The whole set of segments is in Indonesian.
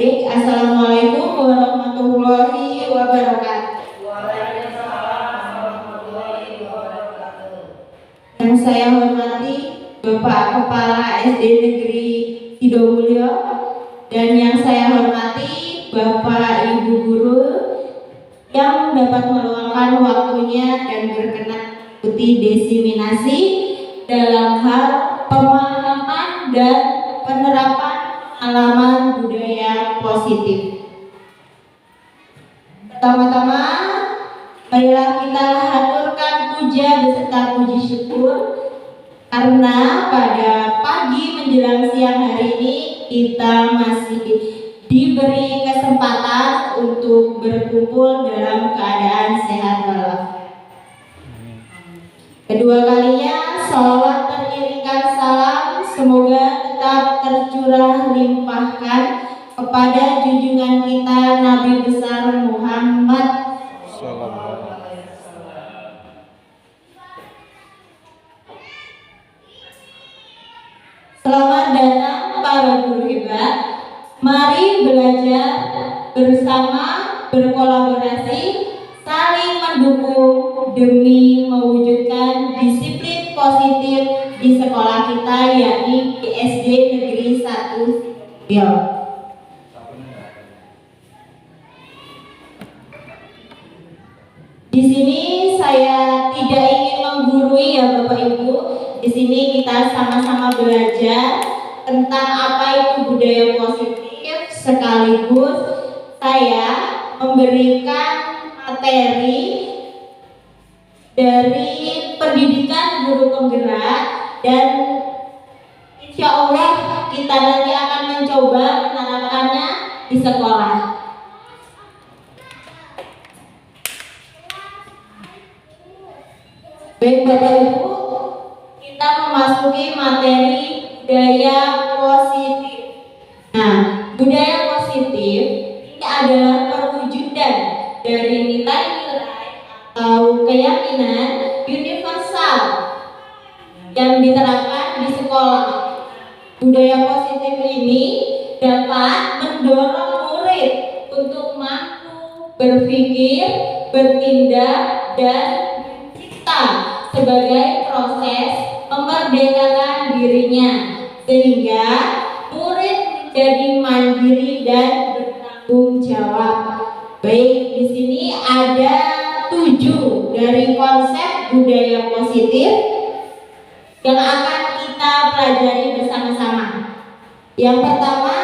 Assalamualaikum warahmatullahi wabarakatuh. Waalaikumsalam warahmatullahi wabarakatuh. Yang saya hormati Bapak Kepala SD Negeri Sidomulyo dan yang saya hormati Bapak Ibu Guru yang dapat meluangkan waktunya dan berkenan mengikuti diseminasi dalam hal pemahaman dan penerapan pengalaman budaya positif. Pertama-tama, marilah kita haturkan puja beserta puji syukur karena pada pagi menjelang siang hari ini kita masih diberi kesempatan untuk berkumpul dalam keadaan sehat walafiat. Kedua kalinya, sholawat teriringkan salam semoga tetap tercurah limpahkan kepada junjungan kita Nabi besar Muhammad Sallallahu. Selamat datang para guru hebat. Mari belajar bersama, berkolaborasi, saling mendukung demi mewujudkan disiplin positif di sekolah kita, yakni di SD Negeri 1 Sidomulyo. Di sini saya tidak ingin menggurui ya Bapak Ibu. Di sini kita sama-sama belajar tentang apa itu budaya positif, sekaligus saya memberikan materi dari pendidikan guru penggerak dan insya Allah kita nanti akan mencoba menerapkannya di sekolah. Baik Bapak Ibu, kita memasuki materi budaya positif. Nah, budaya positif ini adalah perwujudan dari nilai-nilai atau keyakinan universal yang diterapkan di sekolah. Budaya positif ini dapat mendorong murid untuk mampu berpikir, bertindak, dan mencipta sebagai proses memerdekakan dirinya sehingga murid menjadi mandiri dan bertanggung jawab. Baik, di sini ada 7 dari konsep budaya positif yang akan kita pelajari bersama-sama. Yang pertama,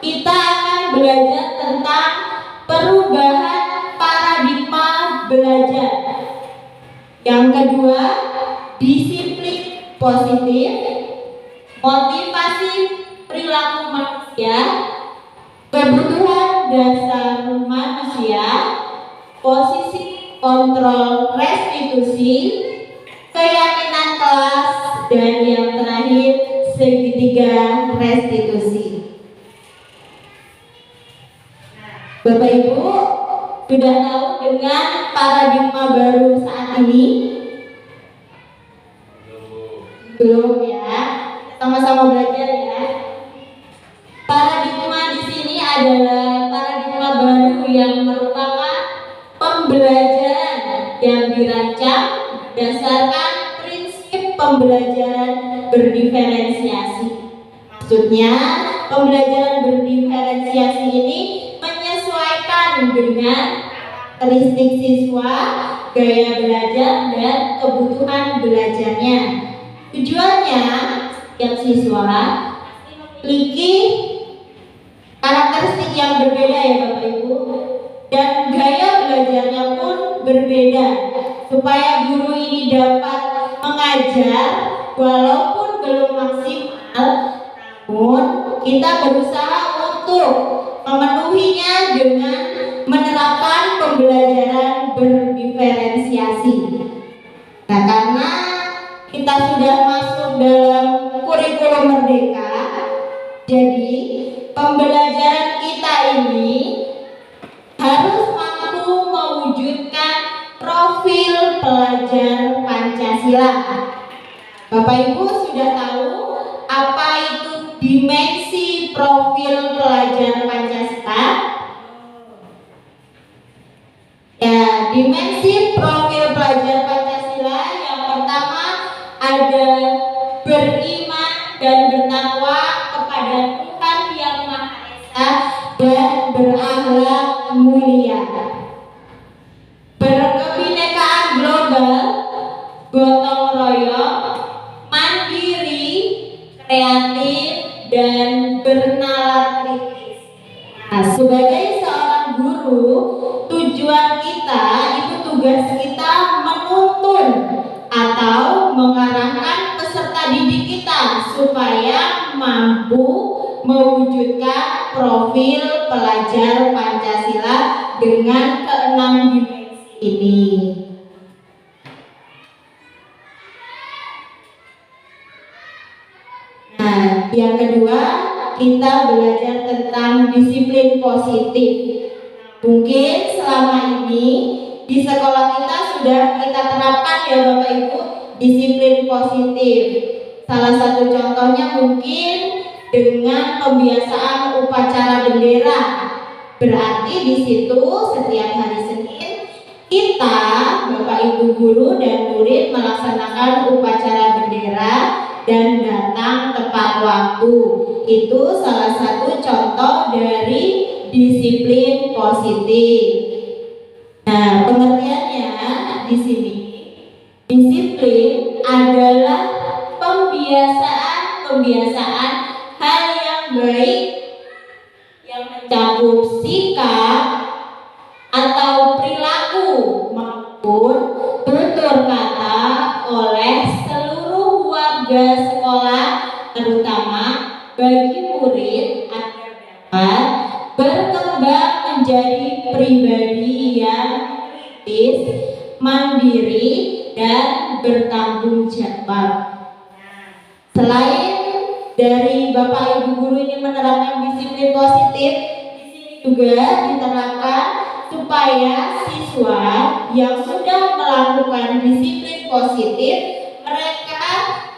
kita akan belajar tentang perubahan paradigma belajar. Yang kedua, disiplin positif, motivasi perilaku manusia, kebutuhan dasar manusia, posisi kontrol restitusi, keyakinan kelas, dan yang terakhir segitiga restitusi. Bapak Ibu sudah tahu dengan paradigma baru saat ini? Belum ya? Sama-sama belajar ya. Paradigma di sini adalah paradigma baru yang merupakan pembelajaran yang dirancang berdasarkan prinsip pembelajaran berdiferensiasi. Maksudnya, pembelajaran berdiferensiasi ini menyesuaikan dengan karakteristik siswa, gaya belajar, dan kebutuhan belajarnya. Tujuannya, setiap siswa memiliki karakteristik yang berbeda ya Bapak Ibu, dan gaya belajarnya pun berbeda supaya guru ini dapat mengajar walaupun belum maksimal, namun kita berusaha untuk memenuhinya dengan menerapkan pembelajaran berdiferensiasi. Nah, karena kita sudah masuk dalam kurikulum merdeka, jadi pembelajaran kita ini harus mampu mewujudkan profil pelajar Pancasila. Bapak Ibu sudah tahu apa itu dimensi profil pelajar Pancasila? dan berakhlak mulia. Berkebinekaan global, gotong royong, mandiri, kreatif, dan bernalar kritis. Nah, sebagai seorang guru, tujuan kita itu tugas kita menuntun atau mengarahkan peserta didik kita supaya mampu mewujudkan profil pelajar Pancasila dengan keenam dimensi ini. Nah, yang kedua, kita belajar tentang disiplin positif. Mungkin selama ini di sekolah kita sudah kita terapkan ya Bapak Ibu, disiplin positif. Salah satu contohnya mungkin dengan pembiasaan upacara bendera. Berarti di situ setiap hari Senin kita, Bapak Ibu guru dan murid melaksanakan upacara bendera dan datang tepat waktu. Itu salah satu contoh dari disiplin positif. Nah, pengertiannya di sini, disiplin adalah pembiasaan hal yang baik yang mencakup sikap atau perilaku maupun tutur kata oleh seluruh warga sekolah, terutama bagi murid agar dapat berkembang menjadi pribadi yang kritis, mandiri, dan bertanggung jawab. Selain dari Bapak Ibu guru ini menerapkan disiplin positif, di sini juga diterapkan supaya siswa yang sudah melakukan disiplin positif mereka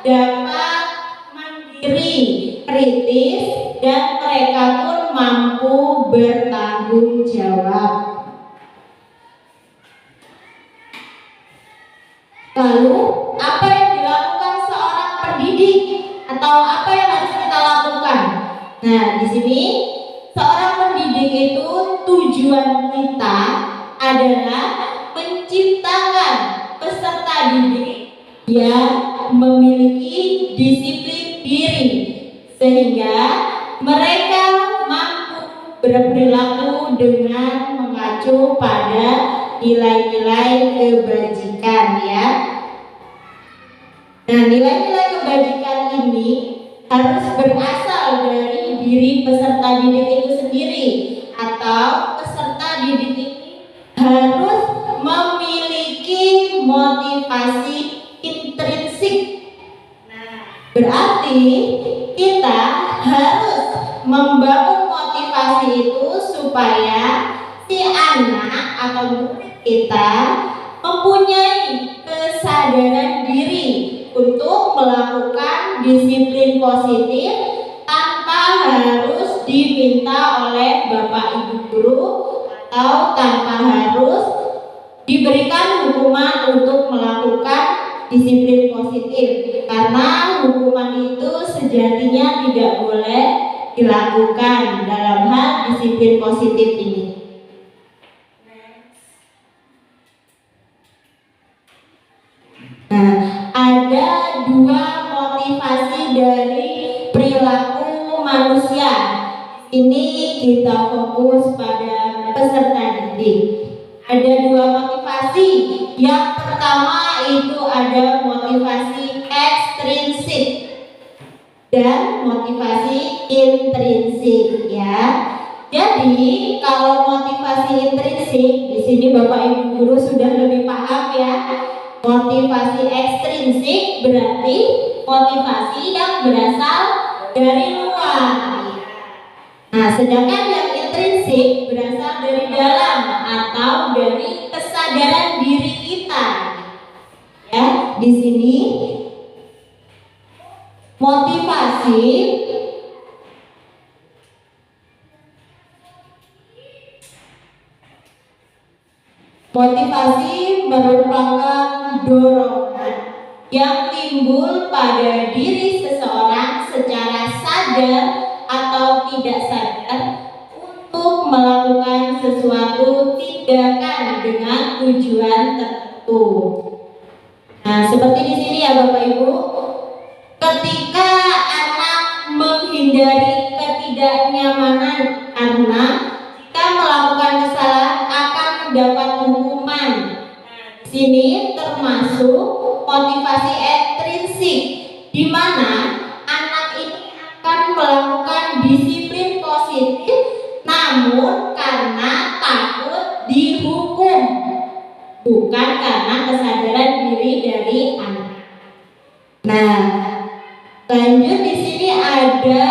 dapat mandiri, kritis, dan mereka pun mampu bertanggung jawab. Lalu, apa yang dilakukan seorang pendidik atau apa yang harus kita lakukan? Nah, di sini seorang pendidik itu tujuan kita adalah menciptakan peserta didik yang memiliki disiplin diri sehingga mereka mampu berperilaku dengan mengacu pada nilai-nilai kebajikan ya. Nah, nilai-nilai kebajikan ini harus berasal dari diri peserta didik itu sendiri, atau peserta didik ini harus memiliki motivasi intrinsik. Berarti kita harus membangun motivasi itu supaya si anak atau murid kita mempunyai kesadaran diri untuk melakukan disiplin positif tanpa harus diminta oleh Bapak Ibu guru atau tanpa harus diberikan hukuman untuk melakukan disiplin positif, karena hukuman itu sejatinya tidak boleh dilakukan dalam hal disiplin positif ini. Nah, ada dua motivasi dari perilaku manusia. Ini kita fokus pada peserta didik. Ada dua motivasi. Yang pertama itu ada motivasi ekstrinsik dan motivasi intrinsik ya. Jadi kalau motivasi intrinsik di sini Bapak Ibu guru sudah lebih paham ya. Motivasi ekstrinsik berarti motivasi yang berasal dari luar. Nah, sedangkan yang intrinsik berasal dari dalam atau dari kesadaran diri kita. Ya, di sini motivasi merupakan dorongan yang timbul pada diri seseorang secara sadar atau tidak sadar sesuatu tindakan dengan tujuan tertentu. Nah, seperti di sini ya Bapak Ibu, ketika anak menghindari ketidaknyamanan karena jika melakukan kesalahan akan mendapat hukuman. Di sini termasuk motivasi intrinsik, di mana anak ini akan melakukan disiplin positif namun karena takut dihukum, bukan karena kesadaran diri dari anak. Nah, lanjut di sini ada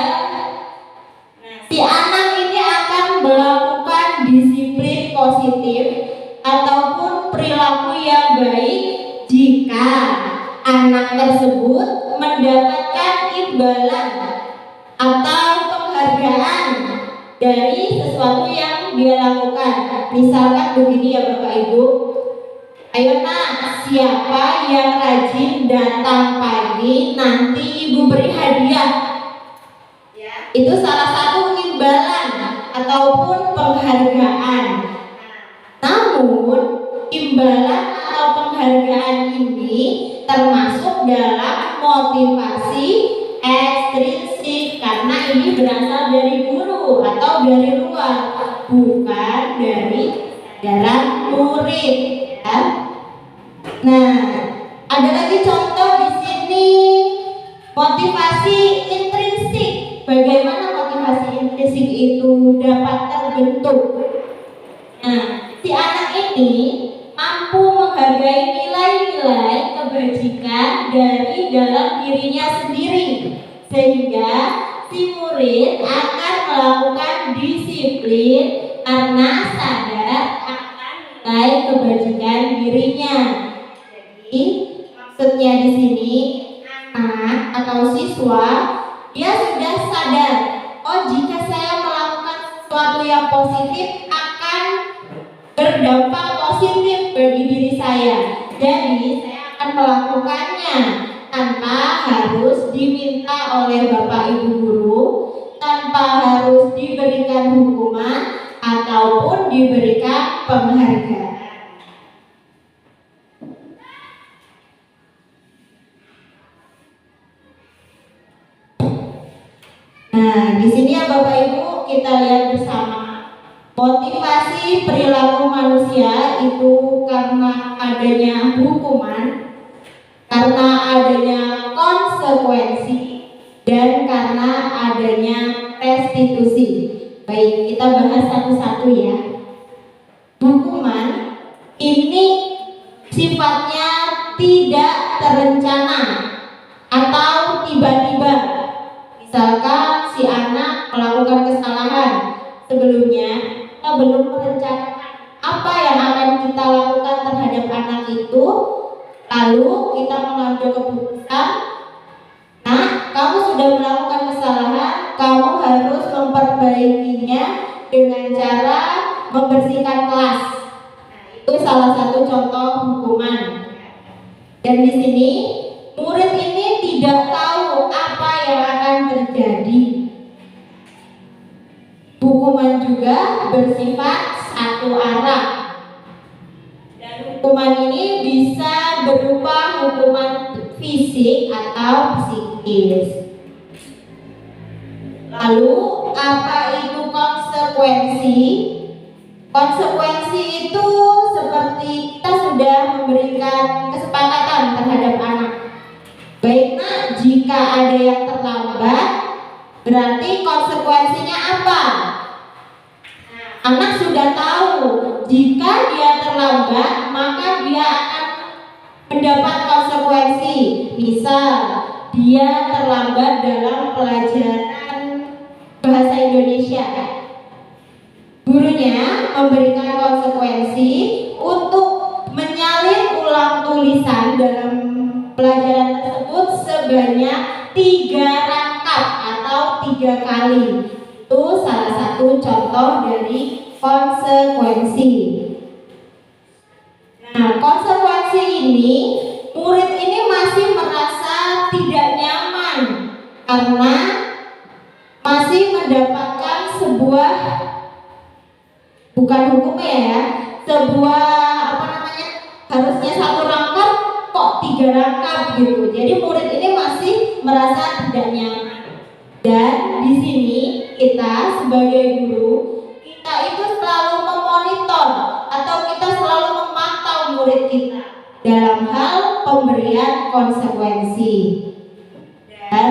si anak ini akan melakukan disiplin positif ataupun perilaku yang baik jika anak tersebut mendapatkan imbalan atau penghargaan dari sesuatu yang dia lakukan. Misalkan begini ya Bapak Ibu, ayo nak, siapa yang rajin datang pagi nanti ibu beri hadiah. Itu salah satu imbalan ataupun penghargaan. Namun imbalan atau penghargaan ini termasuk dalam motivasi ekstrinsik karena ini berasal dari guru atau dari luar, bukan dari kesadaran murid ya. Nah, ada lagi contoh di sini motivasi intrinsik. Bagaimana motivasi intrinsik itu dapat terbentuk? Nah, si anak ini mampu menghargai nilai-nilai kebajikan dari dalam dirinya sendiri, sehingga si murid akan melakukan disiplin karena sadar akan nilai kebajikan dirinya. Jadi maksudnya di sini anak atau siswa dia sudah sadar, oh jika saya melakukan sesuatu yang positif akan berdampak positif bagi diri saya. Jadi saya akan melakukannya tanpa harus diminta oleh Bapak Ibu guru, tanpa harus diberikan hukuman ataupun diberikan penghargaan. Nah, di sini ya Bapak Ibu kita lihat bersama. Motivasi perilaku manusia itu karena adanya hukuman, karena adanya konsekuensi, dan karena adanya restitusi. Baik, kita bahas satu-satu ya. Hukuman ini sifatnya tidak terencana atau tiba-tiba. Misalkan si anak melakukan kesalahan, sebelumnya kita belum merencanakan apa yang akan kita lakukan terhadap anak itu, lalu kita mengambil keputusan, nah kamu sudah melakukan kesalahan, kamu harus memperbaikinya dengan cara membersihkan kelas. Itu salah satu contoh hukuman. Dan di sini murid ini tidak tahu apa yang akan terjadi. Hukuman juga bersifat satu arah. Dan hukuman ini bisa berupa hukuman fisik atau psikis. Lalu apa itu konsekuensi? Konsekuensi itu seperti kita sudah memberikan kesepakatan terhadap anak. Baik nak, jika ada yang terlambat, berarti konsekuensinya apa? Anak sudah tahu jika dia terlambat maka dia akan mendapat konsekuensi. Misal dia terlambat dalam pelajaran bahasa Indonesia, gurunya memberikan konsekuensi untuk menyalin ulang tulisan dalam pelajaran tersebut sebanyak 3 rangkap atau 3 kali. Itu salah satu contoh dari konsekuensi. Nah, konsekuensi ini murid ini masih merasa tidak nyaman karena masih mendapatkan sebuah bukan hukumnya ya, sebuah apa namanya, harusnya satu rangkap kok 3 rangkap gitu. Jadi murid ini masih merasa tidak nyaman. Dan di sini kita sebagai guru, kita itu selalu memonitor atau kita selalu memantau murid kita dalam hal pemberian konsekuensi. Dan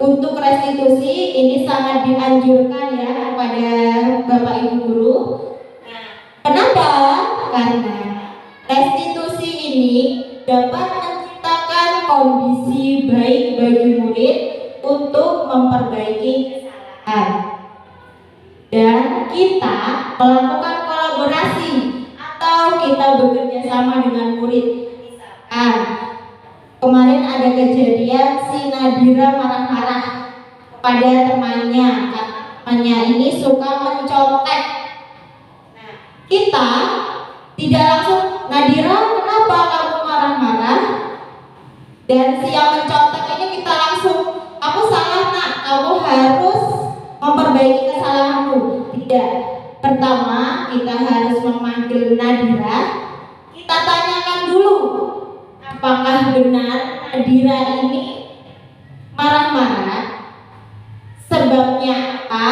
untuk restitusi ini sangat dianjurkan ya kepada Bapak Ibu guru. Kenapa? Karena restitusi ini dapat menciptakan kondisi baik bagi murid untuk memperbaiki kesalahan. Dan kita melakukan kolaborasi atau kita bekerja sama dengan murid. Misalkan kemarin ada kejadian si Nadira marah-marah kepada temannya, karena temannya ini suka mencontek. Nah, kita tidak langsung, Nadira kenapa kamu marah-marah? Dan si yang mencontek ini kita langsung, kamu salah nak, kamu harus memperbaiki kesalahanmu. Tidak. Pertama kita harus memanggil Nadira, kita tanyakan dulu apakah benar Nadira ini marah-marah, sebabnya apa,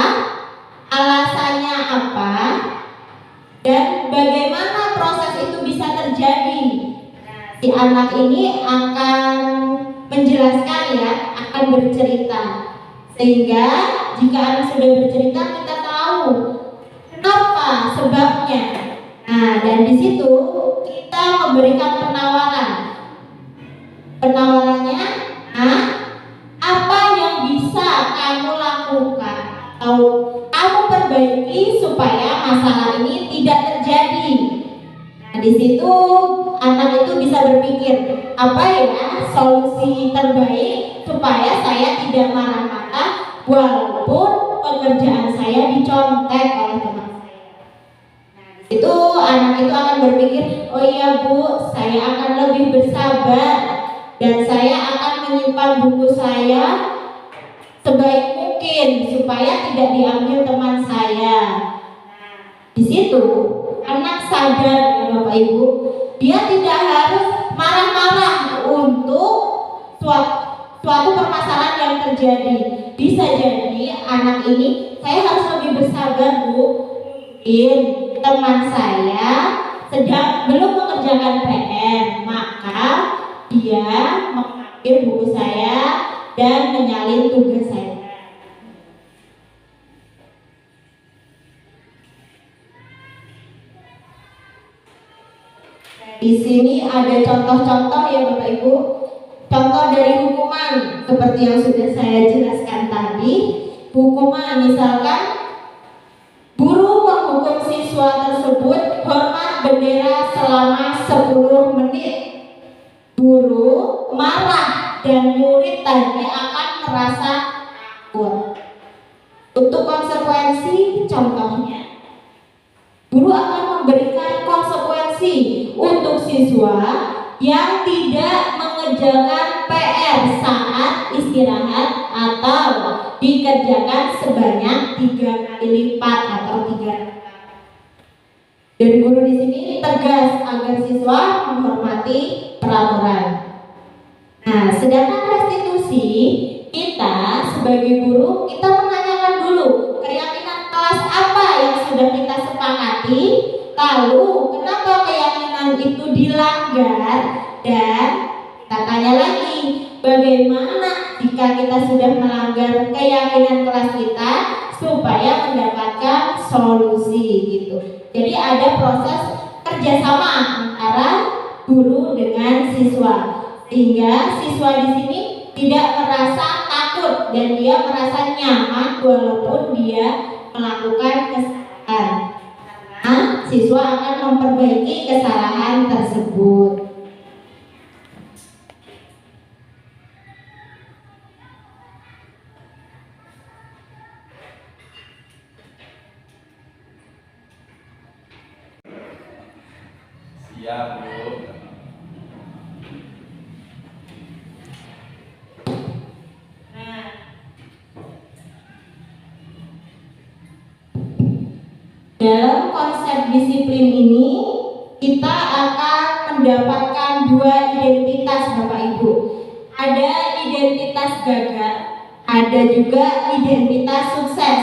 alasannya apa, dan bagaimana proses itu bisa terjadi. Si anak ini akan menjelaskan ya, akan bercerita, sehingga jika anak sudah bercerita kita tahu kenapa, sebabnya. Nah, dan di situ kita memberikan penawaran. Penawarannya, apa yang bisa kamu lakukan atau kamu perbaiki supaya masalah ini tidak terjadi. Nah, di situ anak itu bisa berpikir, apa ya solusi terbaik supaya saya tidak marah-marah walaupun pekerjaan saya dicontek oleh teman saya. Nah, di situ anak itu akan berpikir, oh iya Bu, saya akan lebih bersabar dan saya akan menyimpan buku saya sebaik mungkin supaya tidak diambil teman saya. Nah, di situ anak sadar, Bapak Ibu, dia tidak harus marah-marah untuk suatu permasalahan yang terjadi. Bisa jadi anak ini, saya harus lebih bersabar Bu, mungkin teman saya sedang belum mengerjakan PR, maka dia mengambil buku saya dan menyalin tugas saya. Di sini ada contoh-contoh ya Bapak Ibu. Contoh dari hukuman seperti yang sudah saya jelaskan tadi. Hukuman misalkan guru menghukum siswa tersebut hormat bendera selama 10 menit. Guru marah dan murid tadi akan merasa takut. Untuk konsekuensi contohnya, guru akan memberikan konsekuensi untuk siswa yang tidak mengerjakan PR saat istirahat atau dikerjakan sebanyak 3 kali lipat atau 3 kali. Dan guru di sini tegas agar siswa menghormati peraturan. Nah, sedangkan restitusi, kita sebagai guru kita menanyakan dulu keyakinan kelas apa yang sudah kita sepakati, lalu kenapa keyakinan itu dilanggar, dan kita tanya lagi bagaimana jika kita sudah melanggar keyakinan kelas kita supaya mendapatkan solusi gitu. Jadi ada proses kerjasama antara guru dengan siswa, sehingga siswa di sini tidak merasa takut dan dia merasa nyaman walaupun dia melakukan kesalahan, karena siswa akan memperbaiki kesalahan tersebut. Siap Bu. Dalam konsep disiplin ini kita akan mendapatkan dua identitas Bapak Ibu. Ada identitas gagal, ada juga identitas sukses.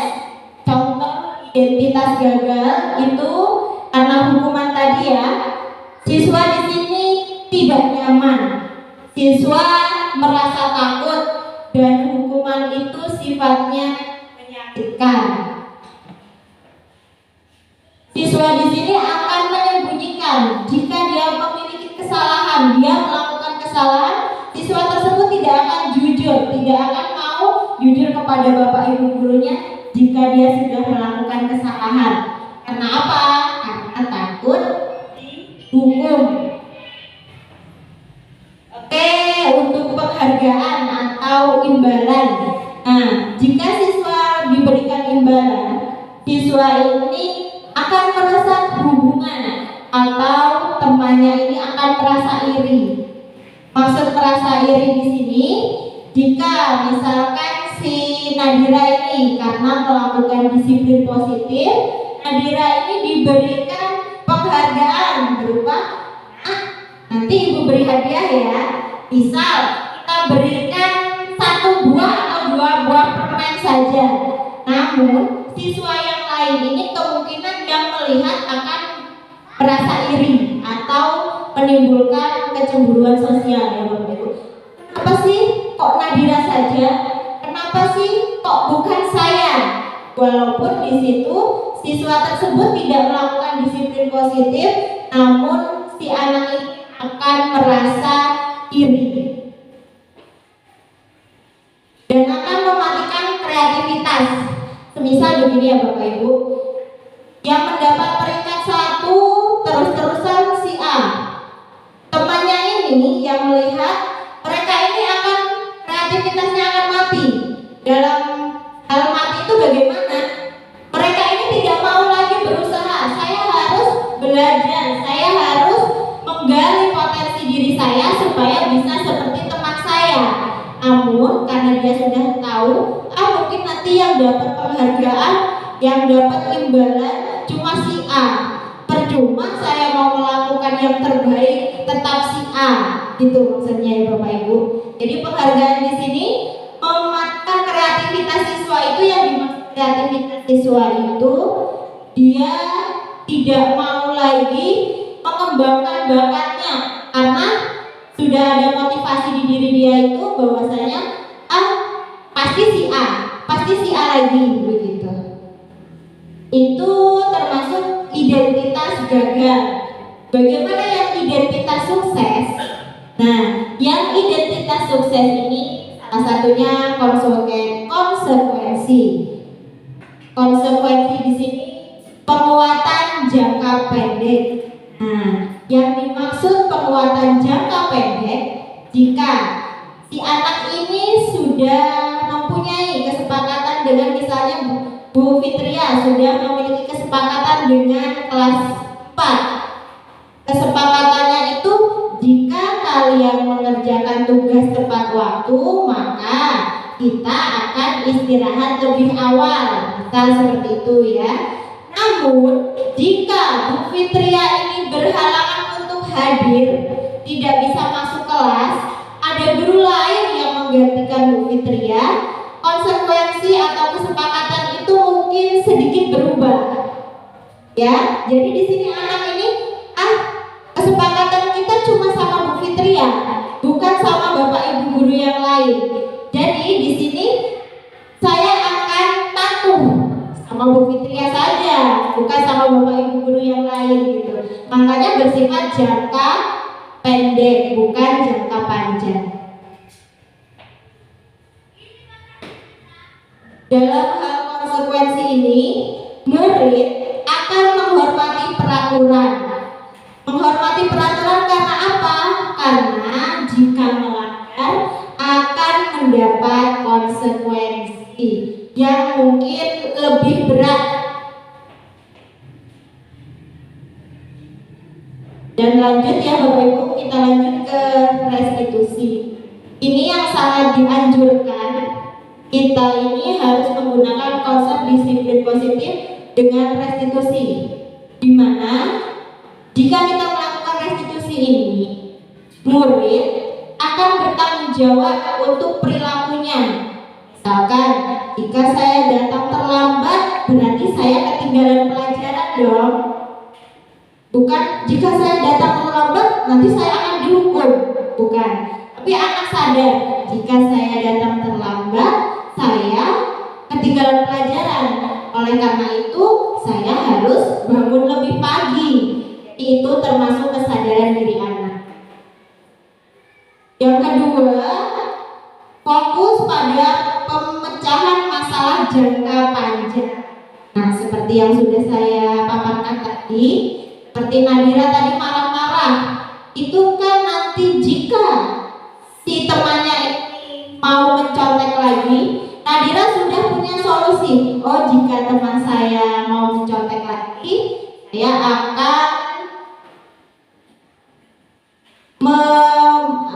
Contoh identitas gagal itu karena hukuman tadi ya, siswa di sini tidak nyaman, siswa merasa takut dan hukuman itu sifatnya menyakitkan. Siswa di sini akan menyembunyikan jika dia memiliki kesalahan, dia melakukan kesalahan, siswa tersebut tidak akan jujur, tidak akan mau jujur kepada bapak ibu gurunya jika dia sudah melakukan kesalahan. Karena apa? Karena takut dihukum. Oke, untuk penghargaan atau imbalan. Nah, jika siswa diberikan imbalan, siswa ini akan merasa hubungan atau temannya ini akan merasa iri. Maksud merasa iri di sini, jika misalkan si Nadira ini karena melakukan disiplin positif, Nadira ini diberikan penghargaan berupa nanti ibu beri hadiah ya. Misal kita berikan 1 buah atau 2 buah permen saja. Namun siswa yang lain ini kemungkinan yang melihat akan merasa iri atau menimbulkan kecemburuan sosial ya Bapak Ibu. Kenapa sih kok Nadira saja? Kenapa sih kok bukan saya? Walaupun di situ siswa tersebut tidak melakukan disiplin positif, namun si anak ini akan merasa iri dan akan mematikan kreativitas. Semisal begini ya Bapak Ibu, yang mendapat peringkat 1 terus-terusan si A. Temannya ini yang melihat mereka ini akan kreativitasnya akan mati. Dalam hal mati itu bagaimana? Mereka ini tidak mau lagi berusaha. Saya harus belajar, saya harus menggali potensi diri saya supaya bisa seperti teman saya. Namun karena dia sudah tahu, mungkin nanti yang dapat penghargaan, yang dapat imbalan cuma si A. Percuma saya mau melakukan yang terbaik, tetap si A. Gitu maksudnya ya Bapak Ibu. Jadi penghargaan di sini mematikan kreativitas siswa itu. Yang dimaksud kreativitas siswa itu dia tidak mau lagi mengembangkan bakatnya karena sudah ada motivasi di diri dia itu bahwasanya pasti si A lagi begitu. Itu termasuk identitas gagal. Bagaimana yang identitas sukses? Nah, yang identitas sukses ini salah satunya konsekuensi. Konsekuensi di sini penguatan jangka pendek. Nah, yang dimaksud penguatan jangka pendek jika si anak ini sudah mempunyai kesepakatan dengan misalnya Bu Fitria sudah memiliki kesepakatan dengan kelas 4. Kesepakatannya itu jika kalian mengerjakan tugas tepat waktu maka kita akan istirahat lebih awal. Misal seperti itu ya. Namun jika Bu Fitria ini berhalangan untuk hadir, tidak bisa masuk kelas, ada guru lain yang menggantikan Bu Fitria, konsekuensi atau kesepakatan itu mungkin sedikit berubah. Ya, jadi di sini anak ini kesepakatan kita cuma sama Bu Fitria, bukan sama Bapak Ibu guru yang lain. Jadi di sini saya akan patuh sama Bu Fitria saja, bukan sama Bapak Ibu guru yang lain gitu. Makanya bersifat jangka pendek, bukan jangka panjang. Dalam hal konsekuensi ini, murid akan menghormati peraturan. Menghormati peraturan karena apa? Karena jika melanggar akan mendapat konsekuensi yang mungkin lebih berat. Dan lanjut ya Bapak Ibu, kita lanjut ke restitusi. Ini yang sangat dianjurkan. Kita ini harus menggunakan konsep disiplin positif dengan restitusi. di mana jika kita melakukan restitusi ini, murid akan bertanggung jawab untuk perilakunya. Misalkan, jika saya datang terlambat, berarti saya ketinggalan pelajaran dong. Bukan, jika saya datang terlambat, nanti saya akan dihukum. Bukan, tapi anak sadar, jika saya datang terlambat, saya ketinggalan pelajaran. Oleh karena itu, saya harus bangun lebih pagi. Itu termasuk kesadaran diri anak. Yang kedua, fokus pada pemecahan masalah jangka panjang. Nah, seperti yang sudah saya paparkan tadi, seperti Nadira tadi marah-marah, itu kan nanti jika si temannya ini mau mencontek lagi, Nadira sudah punya solusi. Oh, jika teman saya mau mencontek lagi, saya akan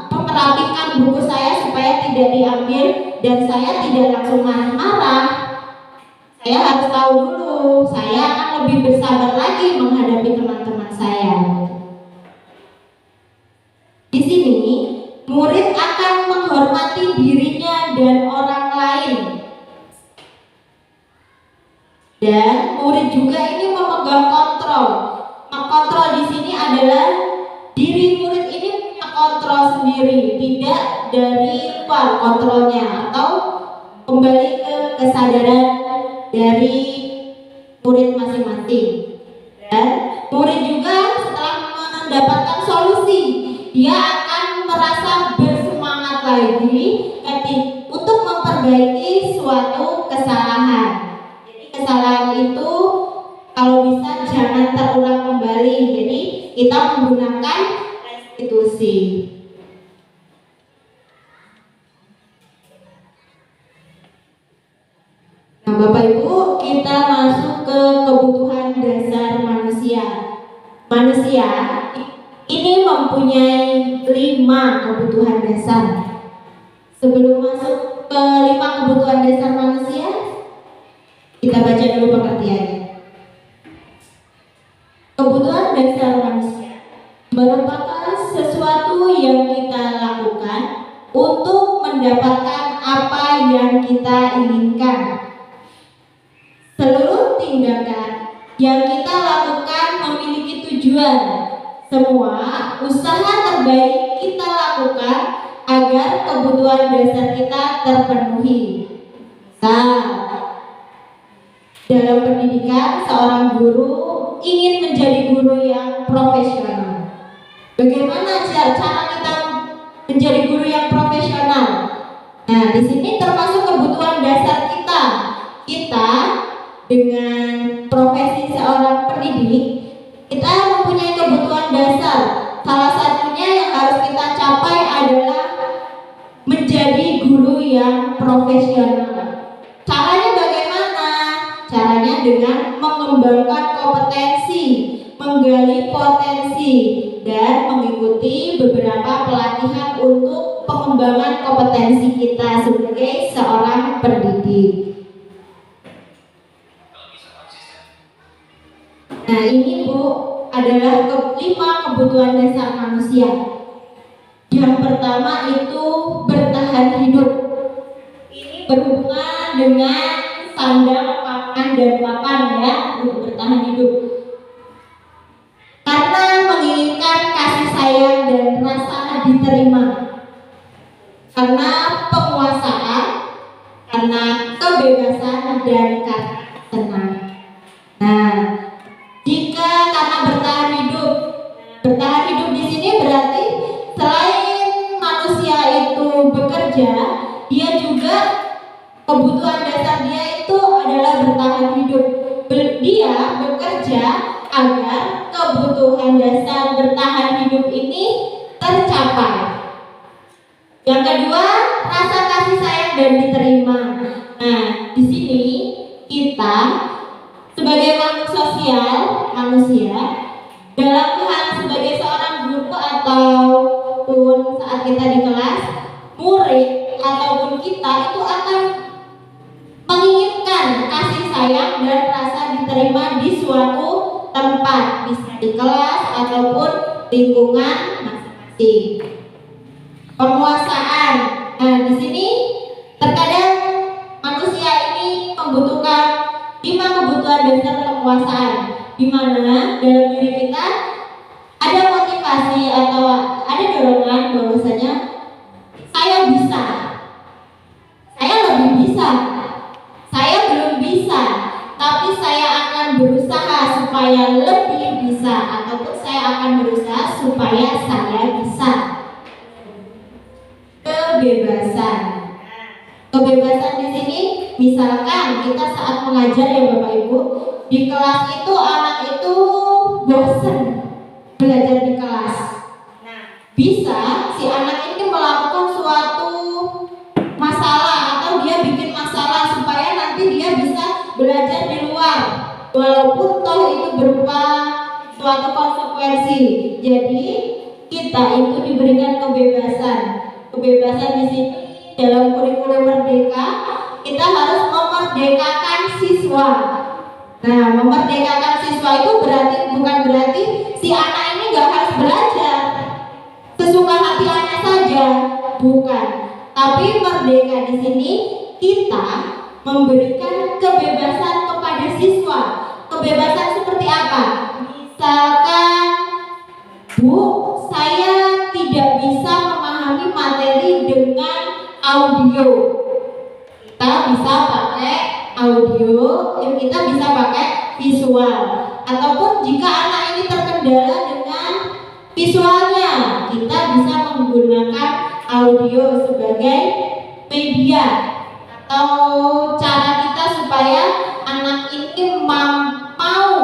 merapikan buku saya supaya tidak diambil dan saya tidak langsung marah-marah. Saya harus tahu dulu, saya akan lebih bersabar lagi menghadapi teman-teman saya. Di sini, murid akan menghormati dirinya dan orang lain. Dan murid juga ini memegang kontrol. Kontrol di sini adalah diri murid ini punya kontrol sendiri, tidak dari luar kontrolnya, atau kembali ke kesadaran dari murid masing-masing. Dan murid juga setelah mendapatkan solusi, dia akan merasa bersemangat lagi untuk memperbaiki suatu kesalahan. Jadi kesalahan itu kalau bisa jangan terulang kembali. Jadi kita menggunakan restitusi. Nah, Bapak Ibu, kita masuk ke kebutuhan dasar manusia. Manusia ini mempunyai 5 kebutuhan dasar. Sebelum masuk ke 5 kebutuhan dasar manusia, kita baca dulu pengertiannya. Kebutuhan dasar manusia merupakan sesuatu yang kita lakukan untuk mendapatkan apa yang kita inginkan. Seluruh tindakan yang kita lakukan memiliki tujuan. Semua usaha terbaik kita lakukan agar kebutuhan dasar kita terpenuhi. Dalam pendidikan, seorang guru ingin menjadi guru yang profesional. Bagaimana cara kita menjadi guru yang profesional? Nah, di sini termasuk kebutuhan dasar kita. Kita dengan profesi seorang pendidik, kita mempunyai kebutuhan dasar. Salah satunya yang harus kita capai adalah menjadi guru yang profesional. Caranya bagaimana? Caranya dengan mengembangkan kompetensi, menggali potensi, dan mengikuti beberapa pelatihan untuk pengembangan kompetensi kita sebagai seorang pendidik. Nah, ini Bu adalah 5 kebutuhan dasar manusia. Yang pertama itu bertahan hidup. Ini berhubungan dengan sandang, papan, dan papan ya, untuk bertahan hidup. Karena menginginkan kasih sayang dan rasa diterima. Karena penguasaan, karena kebebasan, dan karena senang. Nah, jika karena bertahan hidup di sini berarti selain manusia itu bekerja, dia juga kebutuhan dasar dia itu adalah bertahan hidup. Dia bekerja agar kebutuhan dasar bertahan hidup ini tercapai. Yang kedua, rasa kasih sayang dan diterima. Nah, di sini kita sebagai makhluk sosial, manusia, dalam hal sebagai seorang guru ataupun saat kita di kelas, murid ataupun kita itu akan menginginkan kasih sayang dan rasa diterima di suatu tempat, bisa di kelas ataupun lingkungan masing-masing. Penguasaan. Nah, di sini terkadang manusia ini membutuhkan 5 kebutuhan dasar penguasaan, di mana dalam diri kita ada motivasi atau ada dorongan bahwasanya saya bisa, saya lebih bisa, saya belum bisa, tapi saya akan berusaha supaya lebih bisa, ataupun saya akan berusaha supaya saya bisa. Kebebasan. Kebebasan di sini, misalkan kita saat mengajar ya Bapak Ibu, di kelas itu anak itu bosan belajar di kelas. Bisa si anak ini melakukan suatu masalah atau dia bikin masalah supaya nanti dia bisa belajar di luar, walaupun toh itu berupa suatu konsekuensi. Jadi kita itu diberikan kebebasan. Kebebasan di sini dalam kurikulum Merdeka, kita harus memerdekakan siswa. Nah, memerdekakan siswa itu bukan berarti si anak ini nggak harus belajar sesuka hati anak saja, bukan. Tapi merdeka di sini kita memberikan kebebasan kepada siswa. Kebebasan seperti apa? Misalkan, Bu, saya tidak bisa memahami materi dengan audio. Kita bisa pakai audio, kita bisa pakai visual. Ataupun jika anak ini terkendala dengan visualnya, kita bisa menggunakan audio sebagai media atau cara kita supaya anak ini mau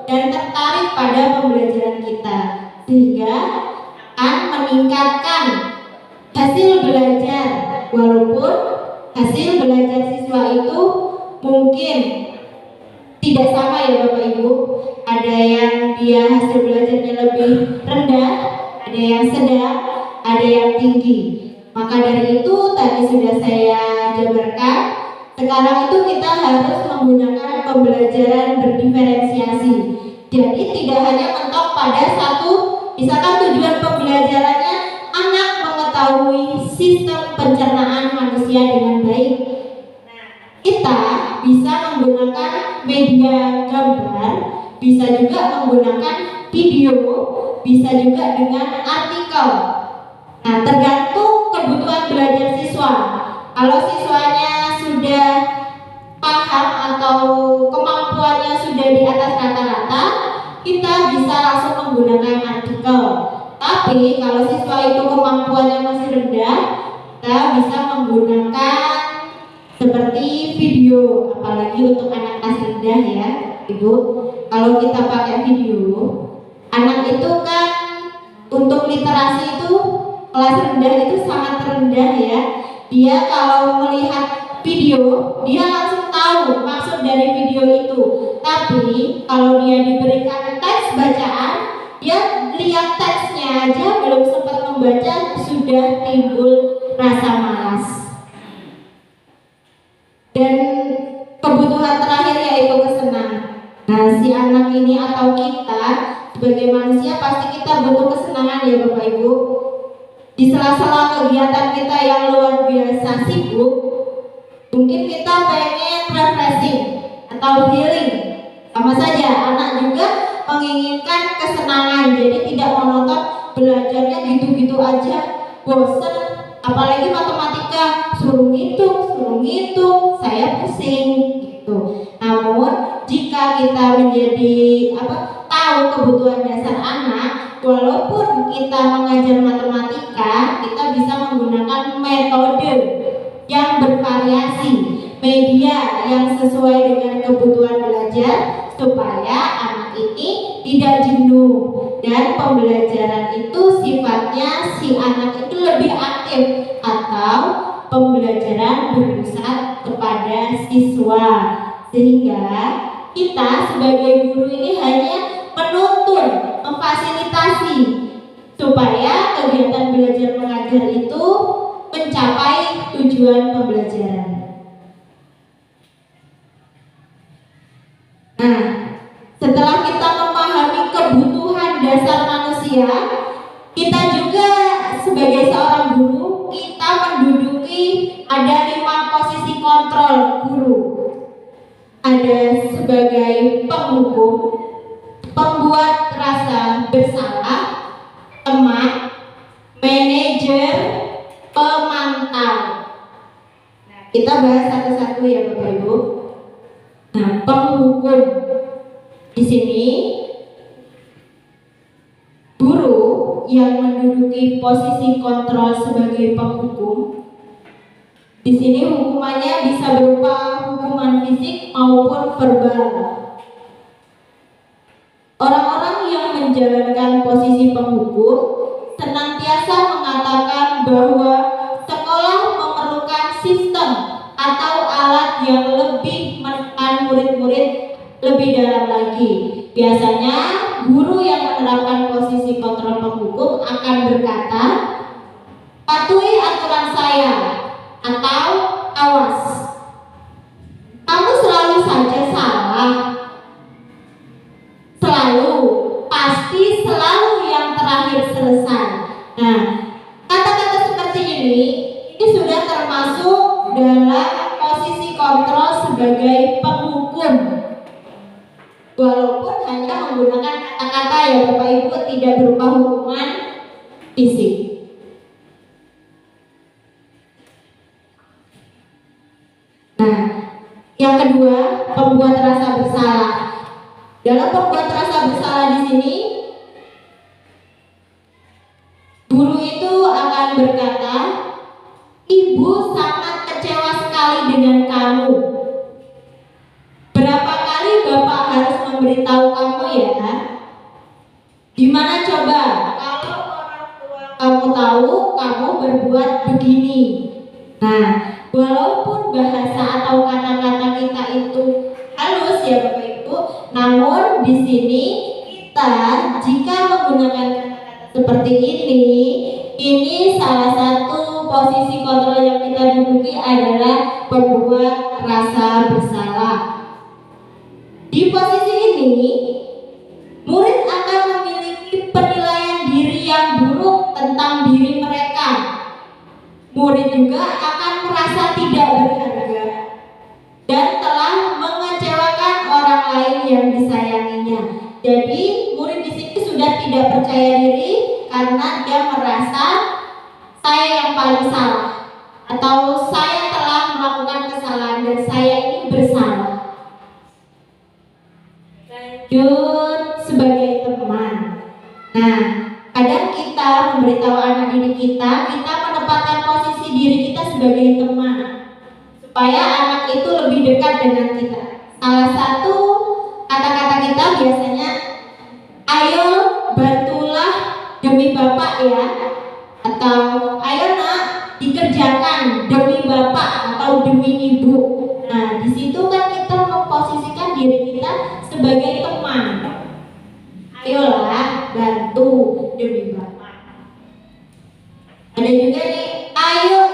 dan tertarik pada pembelajaran kita, sehingga akan meningkatkan hasil belajar. Walaupun hasil belajar siswa itu mungkin tidak sama ya Bapak Ibu, ada yang dia hasil belajarnya lebih rendah, ada yang sedang, ada yang tinggi. Maka dari itu tadi sudah saya jabarkan, sekarang itu kita harus menggunakan pembelajaran berdiferensiasi. Jadi tidak hanya mentok pada satu, misalkan tujuan pembelajarannya anak mengetahui sistem pencernaan manusia dengan baik. Kita bisa menggunakan media gambar, bisa juga menggunakan video, bisa juga dengan artikel. Nah, tergantung kebutuhan belajar siswa. Kalau siswanya sudah paham atau kemampuannya sudah di atas rata-rata, kita bisa langsung menggunakan artikel. Tapi kalau siswa itu kemampuannya masih rendah, kita bisa menggunakan seperti video, apalagi untuk anak kelas rendah ya Ibu. Kalau kita pakai video, anak itu kan untuk literasi itu kelas rendah itu sangat rendah ya. Dia kalau melihat video, dia langsung tahu maksud dari video itu. Tapi kalau dia diberikan teks bacaan, dia lihat teksnya aja belum sempat membaca sudah timbul rasa malas. Dan kebutuhan terakhir yaitu kesenangan. Nah, si anak ini atau kita sebagai manusia pasti kita butuh kesenangan ya Bapak Ibu. Di sela-sela kegiatan kita yang luar biasa sibuk, mungkin kita pengen refreshing atau healing. Sama saja, anak juga menginginkan kesenangan, jadi tidak monoton belajarnya gitu-gitu aja, bosan. Apalagi matematika, suruh ngitung, saya pusing gitu. Namun jika kita menjadi tahu kebutuhan dasar anak, walaupun kita mengajar matematika, kita bisa menggunakan metode yang bervariasi, media yang sesuai dengan kebutuhan belajar, supaya anak ini tidak jenuh dan pembelajaran itu sifatnya si anak itu lebih aktif atau pembelajaran berpusat kepada siswa, sehingga kita sebagai guru ini hanya menuntun, memfasilitasi supaya kegiatan belajar mengajar itu mencapai tujuan pembelajaran. Nah, setelah kita memahami manusia, kita juga sebagai seorang guru, kita menduduki ada 5 posisi kontrol guru. Ada sebagai penghukum, pembuat rasa bersalah, teman, manajer, pemantau. Kita bahas satu-satu ya Bapak Ibu. Nah, penghukum di sini guru yang menduduki posisi kontrol sebagai penghukum. Di sini hukumannya bisa berupa hukuman fisik maupun verbal. Orang-orang yang menjalankan posisi penghukum senantiasa mengatakan bahwa sekolah memerlukan sistem atau alat yang lebih menekan murid-murid lebih dalam lagi. Biasanya guru yang menerapkan posisi kontrol penghukum akan berkata, patuhi aturan saya, atau awas, kamu selalu saja salah, selalu, pasti selalu yang terakhir selesai. Nah, kata-kata seperti ini sudah termasuk dalam posisi kontrol sebagai penghukum. Walaupun hanya menggunakan kata-kata ya Bapak Ibu, tidak berupa hukuman fisik. Nah, yang kedua, pembuat rasa bersalah. Dalam pembuat rasa bersalah di sini, guru itu akan berkata, ibu sangat kecewa sekali dengan kamu. Berapa kali Bapak harus memberitahu kamu ya? Gimana coba kalau orang tua kamu tahu kamu berbuat begini? Nah, walaupun bahasa atau kata-kata kita itu halus ya Bapak Ibu, namun di sini kita jika menggunakan kata-kata seperti ini salah satu posisi kontrol yang kita duduki adalah pembuat rasa bersalah. Di posisi ini, murid akan memiliki penilaian diri yang buruk tentang diri mereka. Murid juga akan merasa tidak berharga dan telah mengecewakan orang lain yang disayanginya. Jadi murid di sini sudah tidak percaya diri karena dia merasa saya yang paling salah atau saya telah melakukan kesalahan dan saya ini bersalah. Lanjut sebagai teman. Nah, kadang kita memberitahu anak didik kita menempatkan posisi diri kita sebagai teman supaya anak itu lebih dekat dengan kita. Salah satu kata-kata kita biasanya, ayo bantulah demi Bapak ya, atau ayo nak dikerjakan demi Bapak atau demi Ibu. Nah, di situ kan kita memposisikan diri kita sebagai teman. Ayolah bantu demi Bapak. Ada juga nih, ayo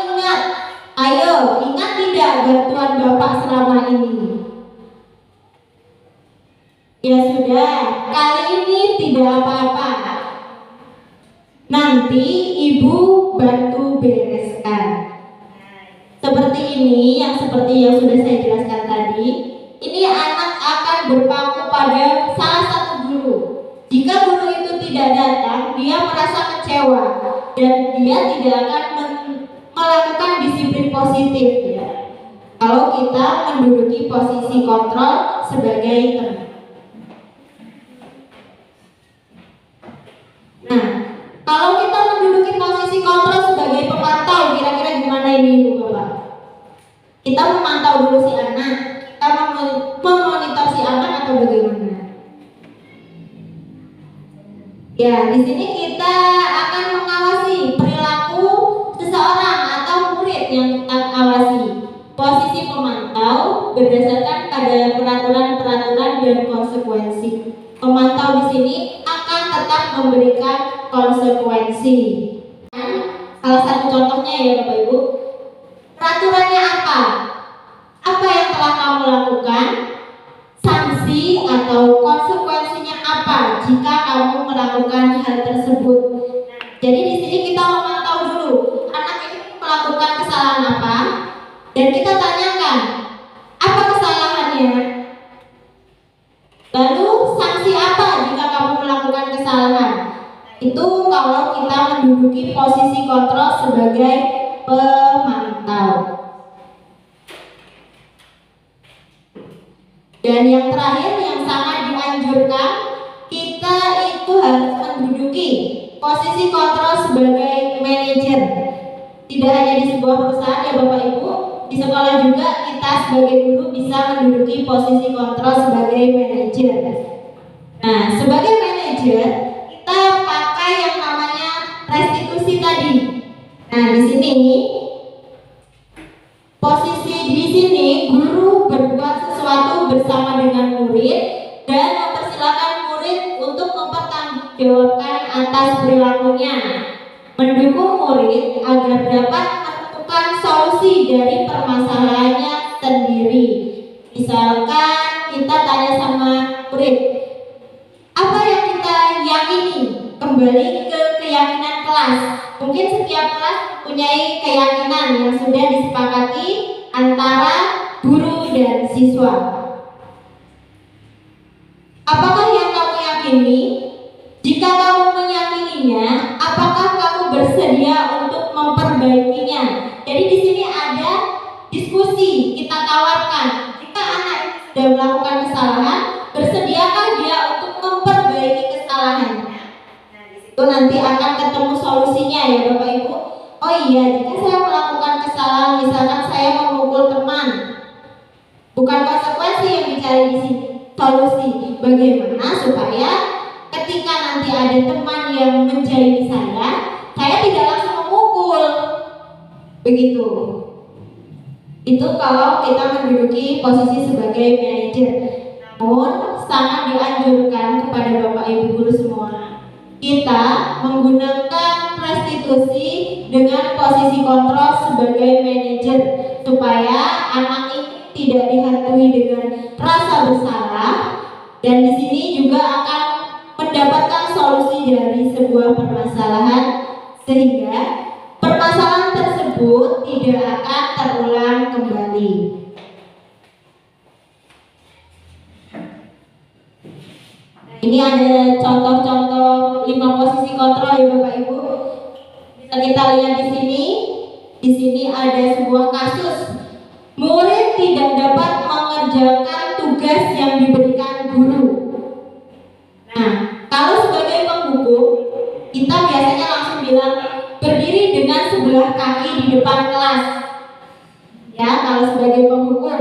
ingat tidak bantuan Bapak selama ini? Ya sudah, kali ini tidak apa-apa. Nanti Ibu bantu bereskan. Seperti ini, seperti yang sudah saya jelaskan tadi, ini anak akan berpaku pada salah satu guru. Jika guru itu tidak datang, dia merasa kecewa dan dia tidak akan melakukan disiplin positif ya. Kalau kita menduduki posisi kontrol sebagai teman. Nah, kalau kita menduduki posisi kontrol sebagai pemantau, kira-kira gimana ini Ibu Bapak? Kita memantau dulu si anak, kita memonitor si anak atau bagaimana? Ya, di sini kita akan mengawasi perilaku seseorang atau murid yang kita awasi. Posisi pemantau berdasarkan pada peraturan-peraturan dan konsekuensi. Pemantau di sini akan tetap memberikan konsekuensi. Salah satu contohnya ya Bapak Ibu, peraturannya apa? Apa yang telah kamu lakukan? Sanksi atau konsekuensinya apa jika kamu melakukan hal tersebut. Jadi di sini kita memantau dulu anak ini melakukan kesalahan apa, dan kita tanyakan apa kesalahannya. Lalu sanksi apa jika kamu melakukan kesalahan? Itu kalau kita menduduki posisi kontrol sebagai pemantau. Dan yang terakhir yang sangat dianjurkan, kita itu harus menduduki posisi kontrol sebagai manajer. Tidak hanya di sebuah perusahaan ya Bapak Ibu, di sekolah juga kita sebagai guru bisa menduduki posisi kontrol sebagai manajer. Nah, sebagai manajer kita pakai yang namanya restitusi tadi. Nah, di sini guru berbuat sesuatu bersama dengan murid dan mempersilahkan murid untuk mempertanggungjawabkan atas perilakunya, mendukung murid agar dapat menemukan solusi dari permasalahannya sendiri. Misalkan kita tanya sama murid, apa yang kita yakini? Kembali ke keyakinan kelas. Mungkin setiap kelas mempunyai keyakinan yang sudah disepakati antara guru dan siswa. Apakah yang kamu yakini? Jika kamu meyakininya, apakah kamu bersedia untuk memperbaikinya? Jadi di sini ada diskusi, kita tawarkan. Jika anak sudah melakukan kesalahan, bersediakah dia untuk memperbaiki kesalahannya? Itu nanti akan ketemu solusinya ya Bapak Ibu. Oh iya, jika saya melakukan kesalahan, misalkan saya memukul teman, bukan konsekuensi yang dicari di sini, solusi. Bagaimana supaya ketika nanti ada teman yang menjahili saya tidak langsung memukul. Begitu. Itu kalau kita menduduki posisi sebagai manajer. Namun sangat dianjurkan kepada Bapak Ibu guru semua, kita menggunakan restitusi dengan posisi kontrol sebagai manajer supaya anak ini tidak dihantui dengan rasa bersalah, dan di sini juga akan mendapatkan solusi dari sebuah permasalahan sehingga permasalahan tersebut tidak akan terulang kembali. Ini ada contoh-contoh 5 posisi kontrol ya Bapak Ibu. Bisa kita lihat di sini. Di sini ada sebuah kasus murid tidak dapat mengerjakan tugas yang diberikan guru. Nah, kalau sebagai penghukum, kita biasanya langsung bilang berdiri dengan sebelah kaki di depan kelas. Ya, kalau sebagai penghukum.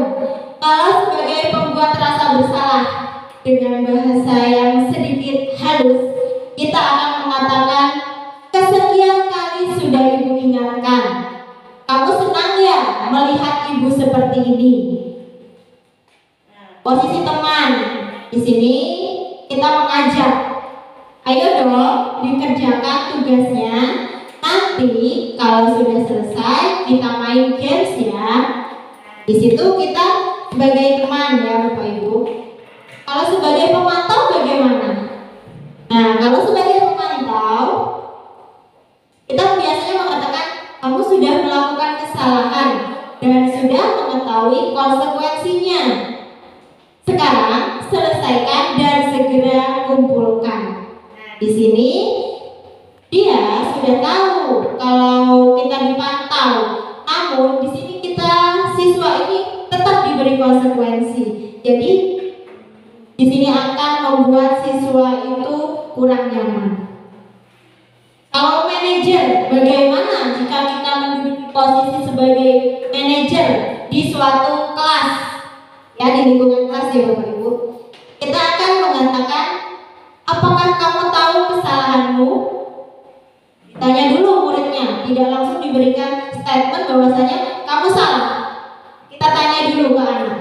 Kalau sebagai pembuat rasa bersalah, dengan bahasa yang sedikit halus, kita akan mengatakan, kesekian kali sudah ibu ingatkan, kamu senang ya melihat ibu seperti ini. Posisi teman, di sini kita mengajak, ayo dong dikerjakan tugasnya. Nanti kalau sudah selesai kita main games ya. Di situ kita sebagai teman ya Bapak Ibu. Kalau sebagai pemantau bagaimana? Nah, kalau sebagai pemantau, kita biasanya mengatakan kamu sudah melakukan kesalahan dan sudah mengetahui konsekuensinya. Sekarang selesaikan dan segera kumpulkan. Di sini dia sudah tahu kalau kita dipantau. Namun di sini kita siswa ini tetap diberi konsekuensi. Jadi di sini akan membuat siswa itu kurang nyaman. Kalau manajer, bagaimana jika kita menduduki posisi sebagai manajer di suatu kelas? Ya, di lingkungan kelas ya Bapak Ibu. Kita akan mengatakan, apakah kamu tahu kesalahanmu? Ditanya dulu muridnya, tidak langsung diberikan statement bahwasanya kamu salah. Kita tanya dulu ke anak,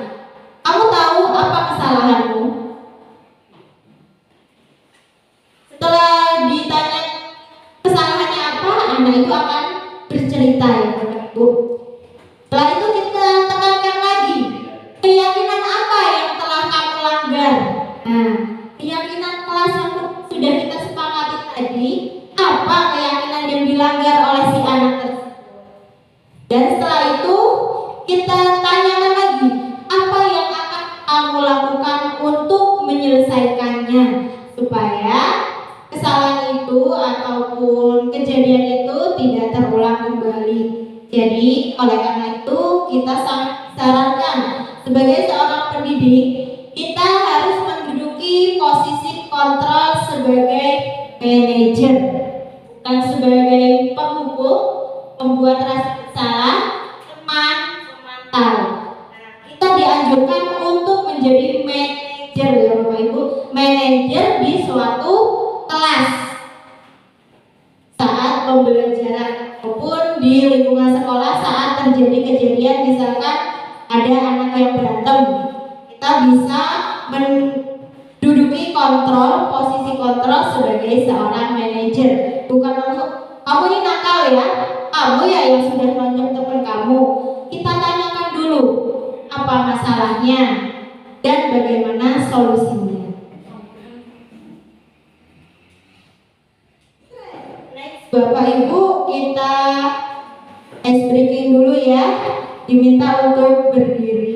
kamu tahu apa kesalahanmu? Setelah ditanya kesalahannya apa, anak itu akan bercerita ya Bapak Ibu. Setelah itu kita tekankan lagi, keyakinan apa yang telah kamu langgar? Nah, keyakinan kelas yang sudah kita sepakati tadi, apa keyakinan yang dilanggar oleh si anak tersebut. Dan setelah itu kita tanyakan lagi, apa yang akan kamu lakukan untuk menyelesaikannya supaya kesalahan itu ataupun kejadian itu tidak terulang kembali. Jadi oleh karena itu kita sangat sarankan sebagai seorang pendidik, kita harus menduduki posisi kontrol sebagai manajer, bukan sebagai penghukum, pembuat rasa bersalah, teman, pemantau. Kita dianjurkan untuk menjadi manajer ya Bapak Ibu, manajer di suatu kelas saat pembelajaran maupun di lingkungan sekolah saat terjadi kejadian misalkan ada anak yang berantem, kita bisa menduduki kontrol, posisi kontrol sebagai seorang manajer, bukan langsung kamu ini nakal ya, kamu ya yang sudah nonjok teman kamu. Kita tanyakan dulu apa masalahnya dan bagaimana solusinya. Bapak Ibu, kita ice breaking dulu ya. Diminta untuk berdiri.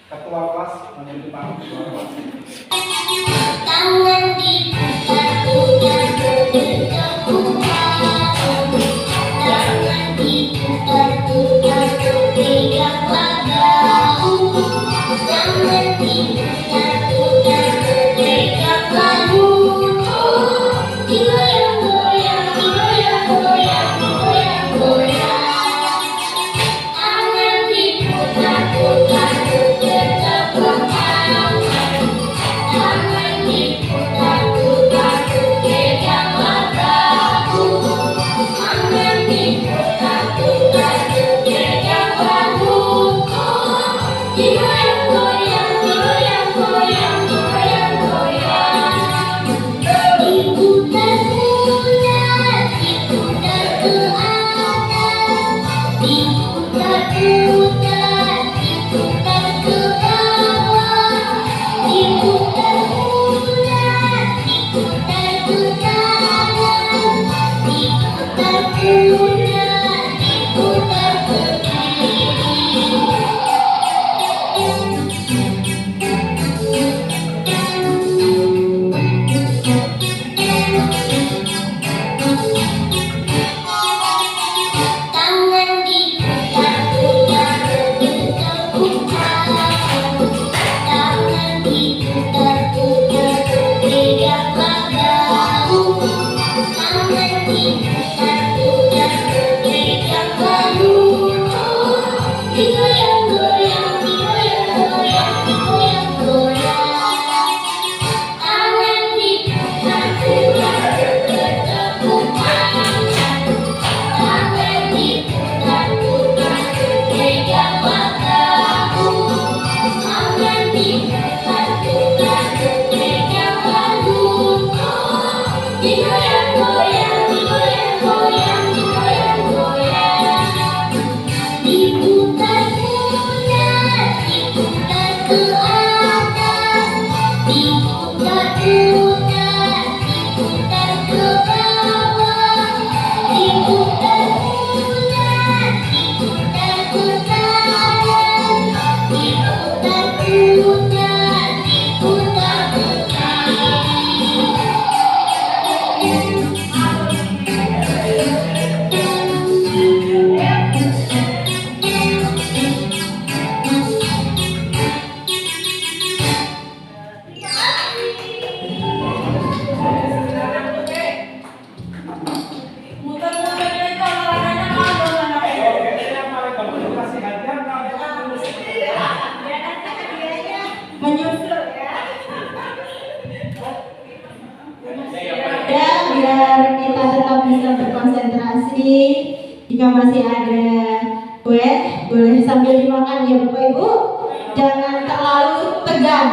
Ketua kelas menjadi panggung ketua kelas. Tangan diputar-putar bergetar-getar, tangan diputar-putar berpegang lagu, tangan diputar-putar berpegang lagu, digoyang-goyang, digoyang-goyang, digoyang-goyang, tangan diputar-putar bergetar-getar. Tangan diputar-putar berpegang lagu, tangan diputar-putar berpegang lagu, digoyang-goyang, digoyang-goyang, digoyang-goyang, diputar-putar, diputar ke atas, diputar-putar, diputar ke bawah, diputar-putar, diputar ke kanan, diputar-putar, diputar ke kiri. Tangan diputar-putar bergetar-getar, tangan diputar-putar berpegang lagu, tangan diputar-putar berpegang lagu, digoyang-goyang, digoyang-goyang, digoyang-goyang, tangan diputar-putar bergetar-getar, tangan diputar-putar berpegang lagu, tangan diputar-putar berpegang lagu, digoyang-goyang, digoyang-goyang, digoyang-goyang, diputar-putar, diputar ke atas, diputar-putar, diputar ke bawah, diputar-putar, diputar ke kanan, diputar-putar, diputar ke Menyusul ya. Dan biar kita tetap bisa berkonsentrasi, jika masih ada kue boleh sambil dimakan ya Bapak Ibu. Jangan terlalu tegang.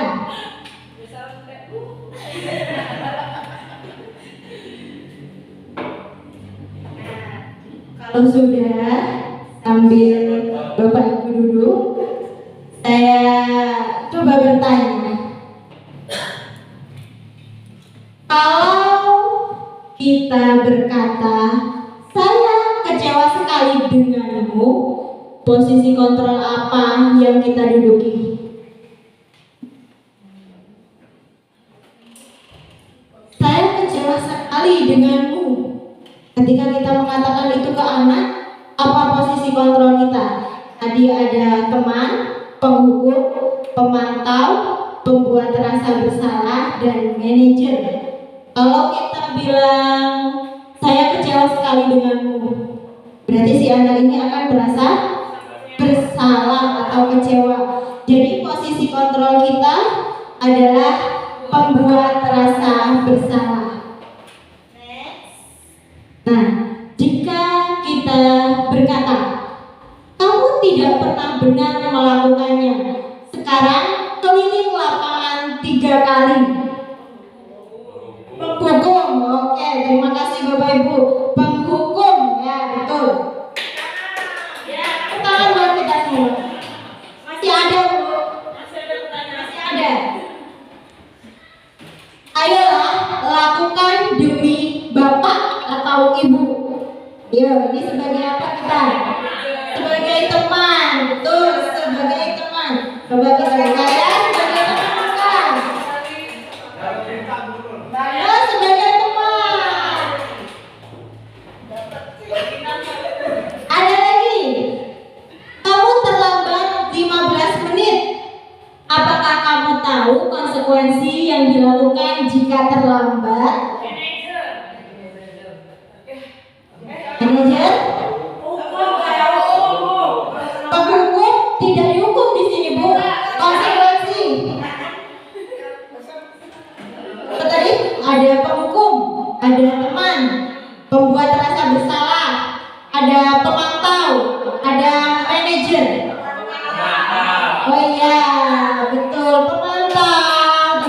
Kalau sudah sambil Bapak Ibu duduk, saya Posisi kontrol apa yang kita duduki? Saya kecewa sekali denganmu. Ketika kita mengatakan itu ke anak, apa posisi kontrol kita? Tadi ada teman, penghukum, pemantau, pembuat rasa bersalah, dan manajer. Kalau kita bilang saya kecewa sekali denganmu, berarti si anak ini akan merasa bersalah atau kecewa. Jadi posisi kontrol kita adalah pembuat rasa bersalah. Nah, jika kita berkata kamu tidak pernah benar melakukannya, sekarang keliling lapangan 3 kali. Penghukum, oke, terima kasih Bapak Ibu. Penghukum, ya betul. Tangan buat kita semua. Masih ada Bu? Masih ada. Ayolah lakukan demi Bapak atau Ibu. Ya, ini sebagai apa kita? Sebagai teman, betul, sebagai teman. Coba kita berkaya sebagai teman bukan? Ya, sebagai teman. Ada lagi. Kamu terlambat 15 menit. Apakah kamu tahu konsekuensi yang dilakukan jika terlambat? Manajer? Penghukum tidak dihukum di sini Bu. Konsekuensi. Apa tadi? Ada penghukum, ada teman, pembuat rasa bersalah, ada pemantau, ada manajer. Oh iya, betul, pemantau.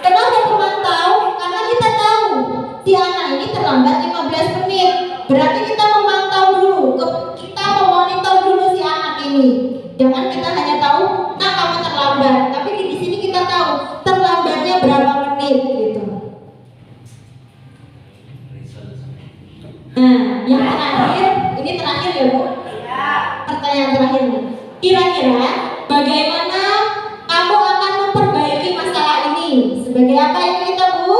Kenapa pemantau? Karena kita tahu si anak ini terlambat 15 menit. Berarti kita memantau dulu, kita memonitor dulu si anak ini. Jangan kita hanya tahu, nah kamu terlambat, tapi di sini kita tahu terlambatnya berapa menit gitu. Nah, yang terakhir, ini terakhir ya Bu. Pertanyaan terakhir nih. Kira-kira bagaimana kamu akan memperbaiki masalah ini? Sebagai apa itu kita Bu?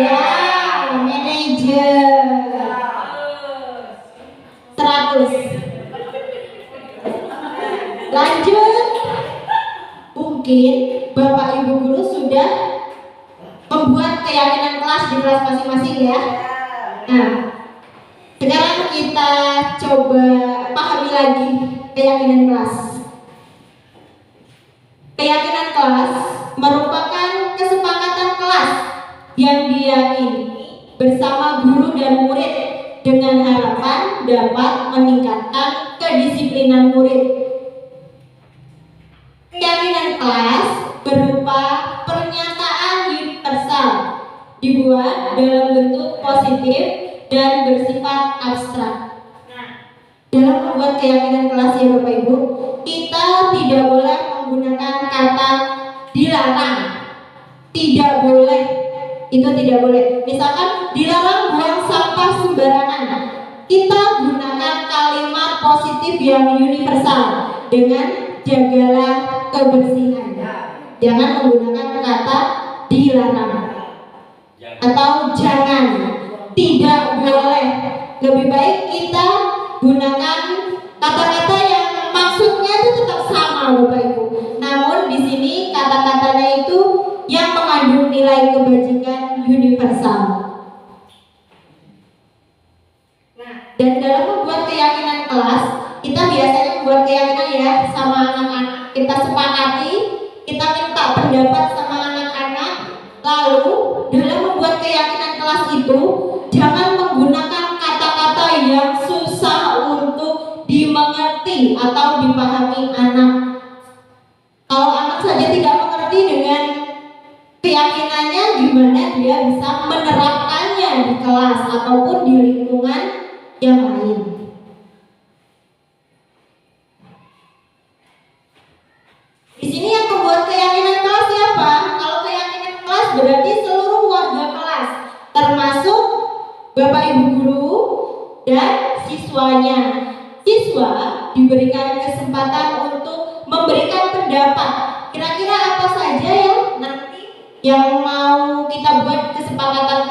Ya, manajer. 100. Lanjut. Mungkin Bapak Ibu guru sudah membuat keyakinan kelas di kelas masing-masing ya. Nah, sekarang kita coba pahami lagi keyakinan kelas. Keyakinan kelas merupakan kesepakatan kelas yang diyakini bersama guru dan murid dengan harapan dapat meningkatkan kedisiplinan murid. Keyakinan kelas berupa pernyataan universal, dibuat dalam bentuk positif dan bersifat abstrak. Dalam membuat keyakinan kelas ya Bapak Ibu, kita tidak boleh menggunakan kata dilarang. Tidak boleh. Itu tidak boleh. Misalkan dilarang buang sampah sembarangan. Kita gunakan kalimat positif yang universal dengan jagalah kebersihan. Jangan menggunakan kata dilarang atau jangan, tidak boleh. Lebih baik kita gunakan kata-kata yang maksudnya itu tetap sama Bapak Ibu. Namun di sini kata-katanya itu yang mengandung nilai kebajikan universal. Dan dalam membuat keyakinan kelas, kita biasanya membuat keyakinan ya sama anak-anak. Kita sepakati, kita minta pendapat sama anak-anak. Lalu dalam membuat keyakinan kelas itu, jangan menggunakan kata-kata yang susah untuk dimengerti atau dipahami anak. Kalau anak saja tidak mengerti dengan keyakinannya, gimana dia bisa menerapkannya di kelas ataupun di lingkungan yang lain. Di sini yang membuat keyakinan kelas siapa? Kalau keyakinan kelas berarti seluruh warga kelas, termasuk Bapak Ibu guru dan siswanya. siswanya. Siswa diberikan kesempatan untuk memberikan pendapat. Kira-kira apa saja ya nanti yang mau kita buat kesepakatan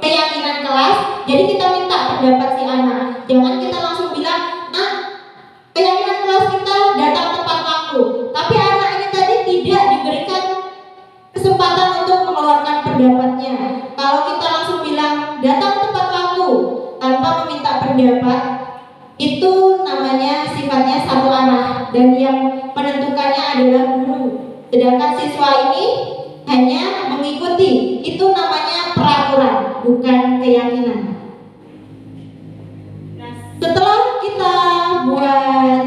keyakinan kelas. Jadi kita minta pendapat si anak. Jangan kita langsung bilang, nah keyakinan kelas kita datang tepat waktu. Tapi anak ini tadi tidak diberikan kesempatan untuk mengeluarkan pendapatnya. Kalau kita langsung bilang datang tepat waktu tanpa meminta pendapat, itu namanya sifatnya satu arah dan yang menentukannya adalah guru. Sedangkan siswa ini hanya mengikuti. Itu namanya peraturan, bukan keyakinan. Nah, setelah kita buat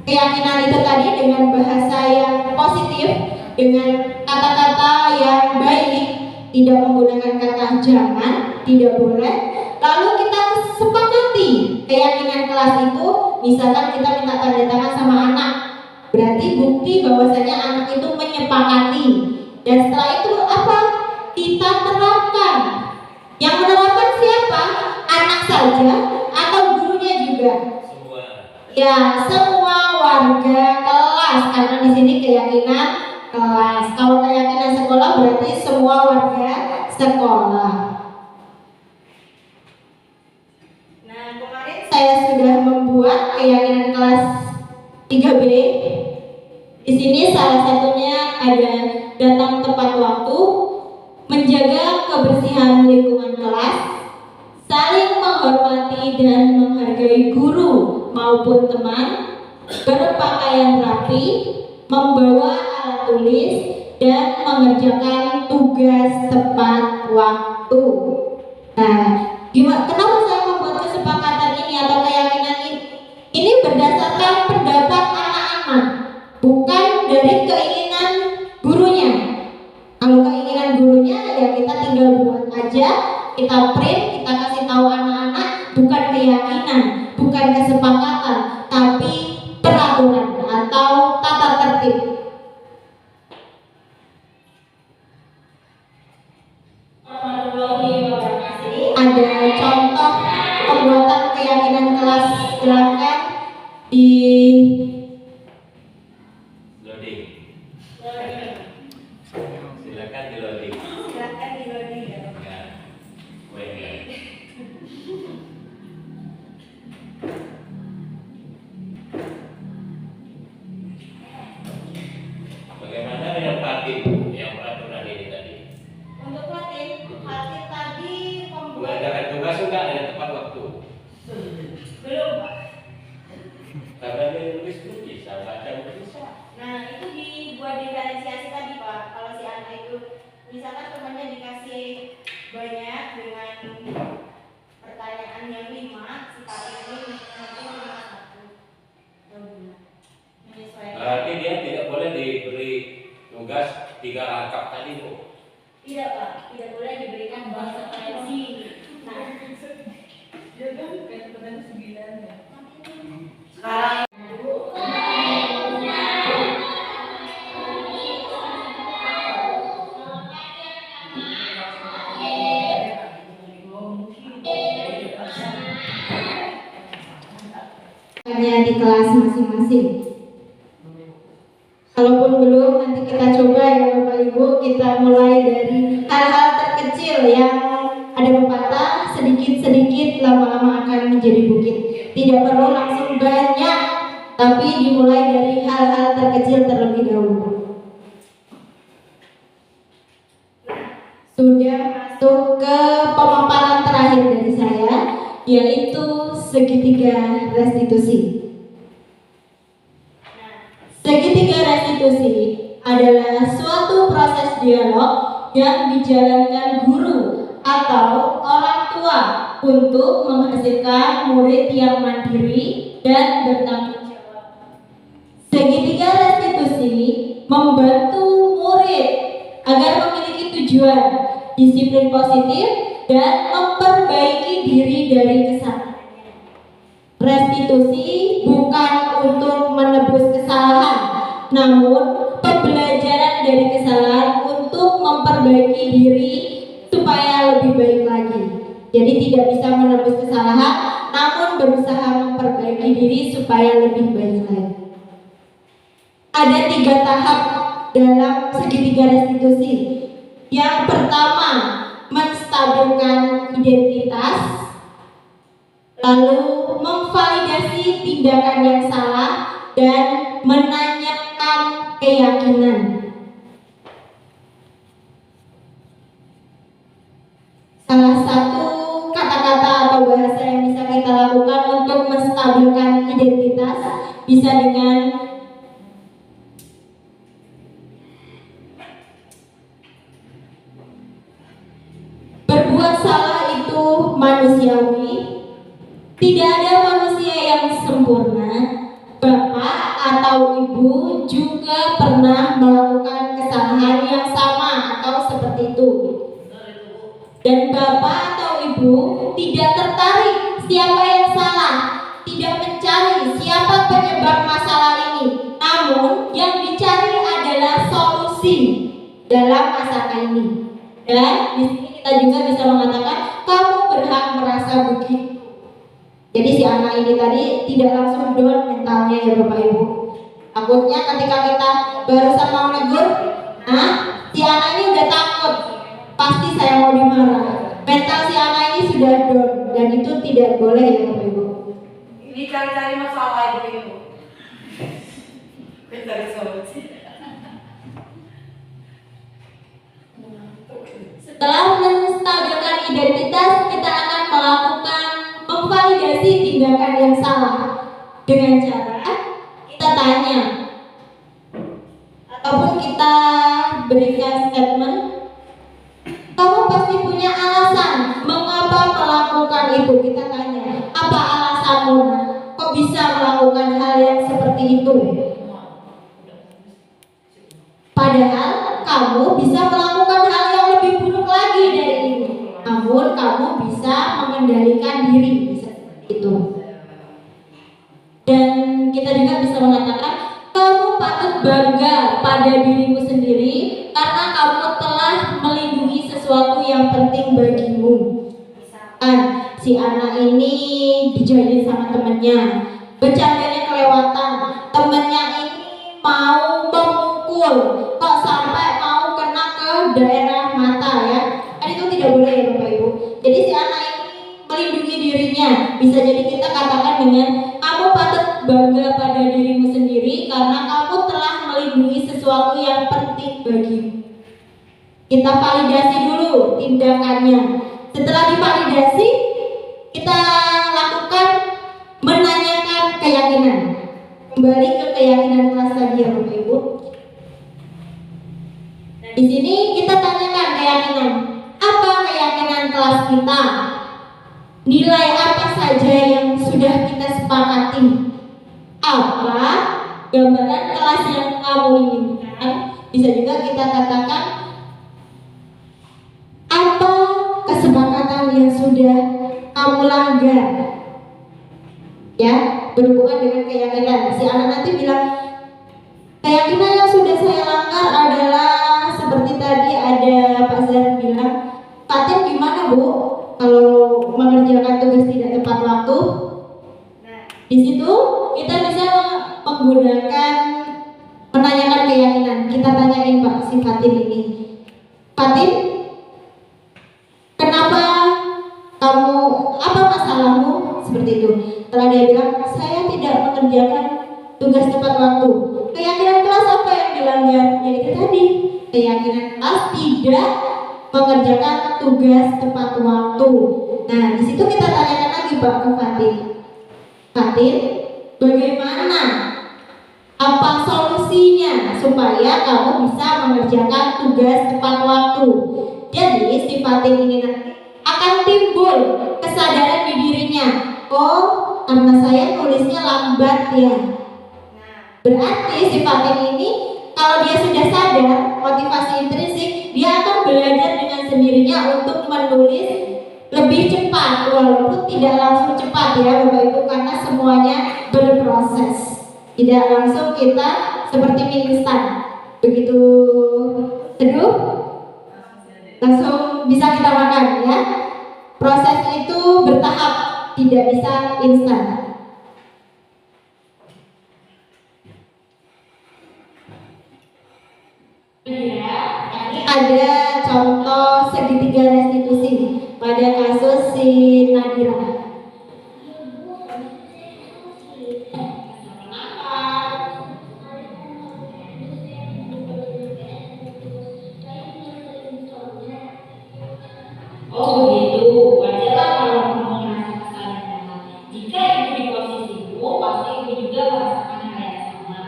keyakinan itu tadi dengan bahasa yang positif, dengan kata-kata yang baik, tidak menggunakan kata jangan, tidak boleh. Lalu kita sepakati keyakinan kelas itu, misalkan kita minta tanda tangan sama anak, berarti bukti bahwasanya anak itu menyepakati. Dan setelah itu apa? Kita terapkan. Yang menerapkan siapa? Anak saja atau gurunya juga? Semua. Ya, semua warga kelas, karena di sini keyakinan kelas. Kalau keyakinan sekolah berarti semua warga sekolah. Nah, kemarin saya sudah membuat keyakinan kelas 3B. Di sini salah satunya ada datang tepat waktu, menjaga kebersihan lingkungan kelas, saling menghormati dan menghargai guru maupun teman, berpakaian rapi, membawa alat tulis, dan mengerjakan tugas tepat waktu. Nah, kenapa saya membuat kesepakatan ini atau keyakinan ini? Ini berdasarkan pendapat anak-anak, bukan dari keinginan gurunya. Kalau keinginan gurunya ya kita tinggal buat aja, kita print, kita kasih tahu anak-anak, bukan keyakinan, bukan kesepakatan, tapi peraturan atau tata tertib. Ada contoh pembuatan keyakinan kelas, silakan di Loading. Silakan di loading. Ya. Wait. Bagaimana dengan parkir yang peraturan ini tadi? Untuk Fatin tadi Mengadakan tugas juga dengan tepat waktu. belum, Pak. Karena dia nulis itu bisa, baca bisa. Nah, itu dibuat diferensiasi tadi, Pak. Kalau si anak itu misalkan temannya dikasih banyak dengan pertanyaan yang 5, si Fatin ini nanti cuma 1. Menyesuaikan. Berarti dia tidak boleh diberi tugas 3 rangkap tadi, Bu. Tidak, Pak. Tidak boleh diberikan bahasa referensi. Nah, sekarang hanya di kelas masing-masing. Kalaupun belum, nanti kita coba ya Bapak Ibu, kita mulai dari hal-hal terkecil yang ada pepatah, sedikit-sedikit lama-lama akan menjadi bukit. Tidak perlu langsung banyak, tapi dimulai dari hal-hal terkecil terlebih dahulu. Sudah masuk ke pemaparan terakhir dari saya, yaitu segitiga restitusi. Segitiga restitusi adalah suatu proses dialog yang dijalankan guru atau orang tua untuk menghasilkan murid yang mandiri dan bertanggung jawab. Segitiga restitusi membantu murid agar memiliki tujuan, disiplin positif, dan memperbaiki diri dari kesalahan. Restitusi bukan untuk menebus kesalahan, namun pembelajaran dari kesalahan untuk memperbaiki diri supaya lebih baik lagi. Jadi tidak bisa menebus kesalahan, namun berusaha supaya lebih baik lagi. Ada 3 tahap dalam segitiga restitusi. Yang pertama, menstabilkan identitas, lalu memvalidasi tindakan yang salah, dan menanyakan keyakinan. Salah satu kata-kata atau bahasa yang bisa kita lakukan untuk menstabilkan identitas bisa dengan berbuat salah itu manusiawi. Tidak ada manusia yang sempurna. Bapak atau ibu juga pernah melakukan kesalahan yang sama atau seperti itu. Dan bapak atau ibu tidak tertarik siapa yang salah, tidak mencari siapa penyebab masalah ini. Namun yang dicari adalah solusi dalam masalah ini. Dan di sini kita juga bisa mengatakan kamu berhak merasa begitu. Jadi si anak ini tadi tidak langsung down mentalnya ya Bapak Ibu. Takutnya ketika kita barusan mau negur, si anak ini udah takut, pasti saya mau dimarah. Mental si anak ini sudah down dan itu tidak boleh ya Bapak Ibu. Ini cari-cari masalah ibu-ibu. Cari solusi. Setelah menstabilkan identitas, kita akan melakukan memvalidasi tindakan yang salah dengan cara kita tanya ataupun kita berikan statement. Kamu pasti punya alasan mengapa melakukan itu. Kita tanya, apa alasanmu? Kok bisa melakukan hal yang seperti itu? Padahal kamu bisa melakukan hal yang lebih buruk lagi dari ini. Namun kamu bisa mengendalikan diri, bisa seperti itu. Dan kita juga bisa mengatakan kamu patut bangga pada dirimu sendiri karena kamu telah melindungi sesuatu yang penting bagimu. Si anak ini dijahilin sama temennya, bercandanya kelewatan, temennya ini mau memukul, kok sampai mau kena ke daerah mata ya. Kan itu tidak boleh ya Bapak Ibu. Jadi si anak ini melindungi dirinya. Bisa jadi kita katakan dengan kamu patut bangga pada dirimu sendiri karena kamu telah melindungi sesuatu yang penting bagimu. Kita validasi dulu tindakannya. Setelah divalidasi, kita lakukan menanyakan keyakinan. Kembali ke keyakinan kelas tadi ya Bapak Ibu. Nah, di sini kita tanyakan keyakinan. Apa keyakinan kelas kita? Nilai apa saja yang sudah kita sepakati? Apa gambaran kelas yang kamu inginkan? Bisa juga kita katakan apa kesepakatan yang sudah kamu langgar? Ya, berhubungan dengan keyakinan. Si anak nanti bilang, keyakinan yang sudah saya langgar adalah seperti tadi ada Pak Zan bilang, Fatin gimana Bu kalau mengerjakan tugas tidak tepat waktu? Nah, di situ kita bisa menggunakan menanyakan keyakinan. Kita tanyain Pak si Fatin ini, Fatin, kenapa kamu, apa masalahmu? Seperti itu. Setelah dia bilang, saya tidak mengerjakan tugas tepat waktu. Keyakinan kelas apa yang dilanggar? Yaitu tadi, keyakinan kelas tidak mengerjakan tugas tepat waktu. Nah, di situ kita tanyakan lagi Pak ke Fatin. Fatin, bagaimana? Apa solusinya supaya kamu bisa mengerjakan tugas tepat waktu? Jadi si Fatin ini nanti akan timbul kesadaran di dirinya. Oh, karena saya nulisnya lambat ya. Berarti si Fatin ini kalau dia sudah sadar motivasi intrinsik, dia akan belajar dengan sendirinya untuk menulis lebih cepat, walaupun tidak langsung cepat ya Bapak Ibu, karena semuanya berproses. Tidak langsung kita seperti mie instan, begitu teduh langsung bisa kita makan ya. Proses itu bertahap, tidak bisa instan. ada contoh segitiga restitusi pada kasus si Nadira. Oh begitu, wajarlah kalau kamu merasa kesal dan marah. Jika ibu di posisimu, pasti ibu juga merasakan hal yang sama.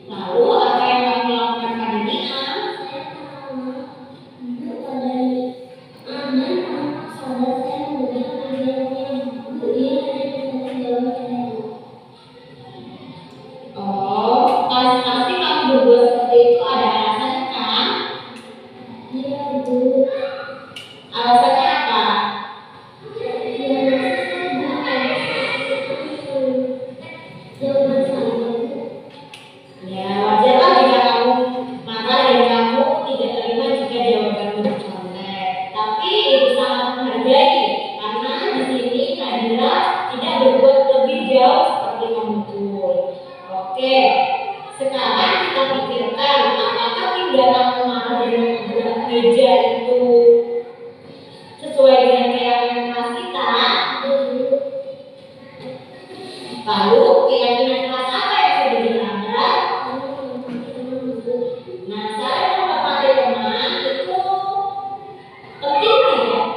Lalu apa yang kamu lakukan pada Nia? Oh, pasti kamu berbuat seperti itu ada alasan kan? Alasannya apa? Ya, wajarlah jika kamu marah dan kamu tidak terima jika jawabanmu tercontek. Tapi itu sangat menghargai karena di sini Nadira tidak berbuat lebih jauh seperti kamu tuh. Oke, sekarang kita pikirkan apakah tindakan marah dan membuat meja itu sesuai dengan keyakinan kelas kita. Lalu keyakinan kelas apa yang sudah dilanggar? Nah, saling menghormati teman itu penting tidak?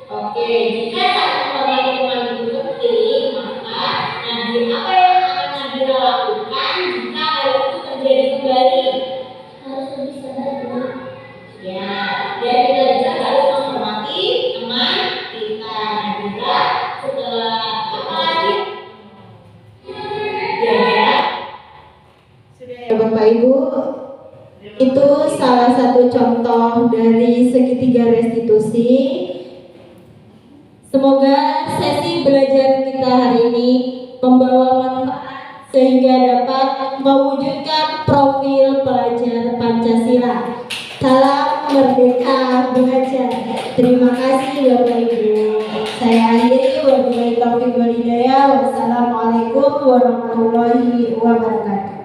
Oke, jika saling menghormati teman itu penting, maka apa yang akan Nadira lakukan jika hal itu terjadi kembali? Ya, dan kita juga harus menghormati teman kita. Dan juga setelah apa lagi? Ya, sudah ya Bapak Ibu. Itu salah satu contoh dari segitiga restitusi. Semoga sesi belajar kita hari ini membawa manfaat sehingga dapat mewujudkan profil pelajar Pancasila. Salam merdeka belajar. Terima kasih Bapak Ibu. Saya akhiri, wabillahi taufiq wal hidayah. Wassalamualaikum warahmatullahi wabarakatuh.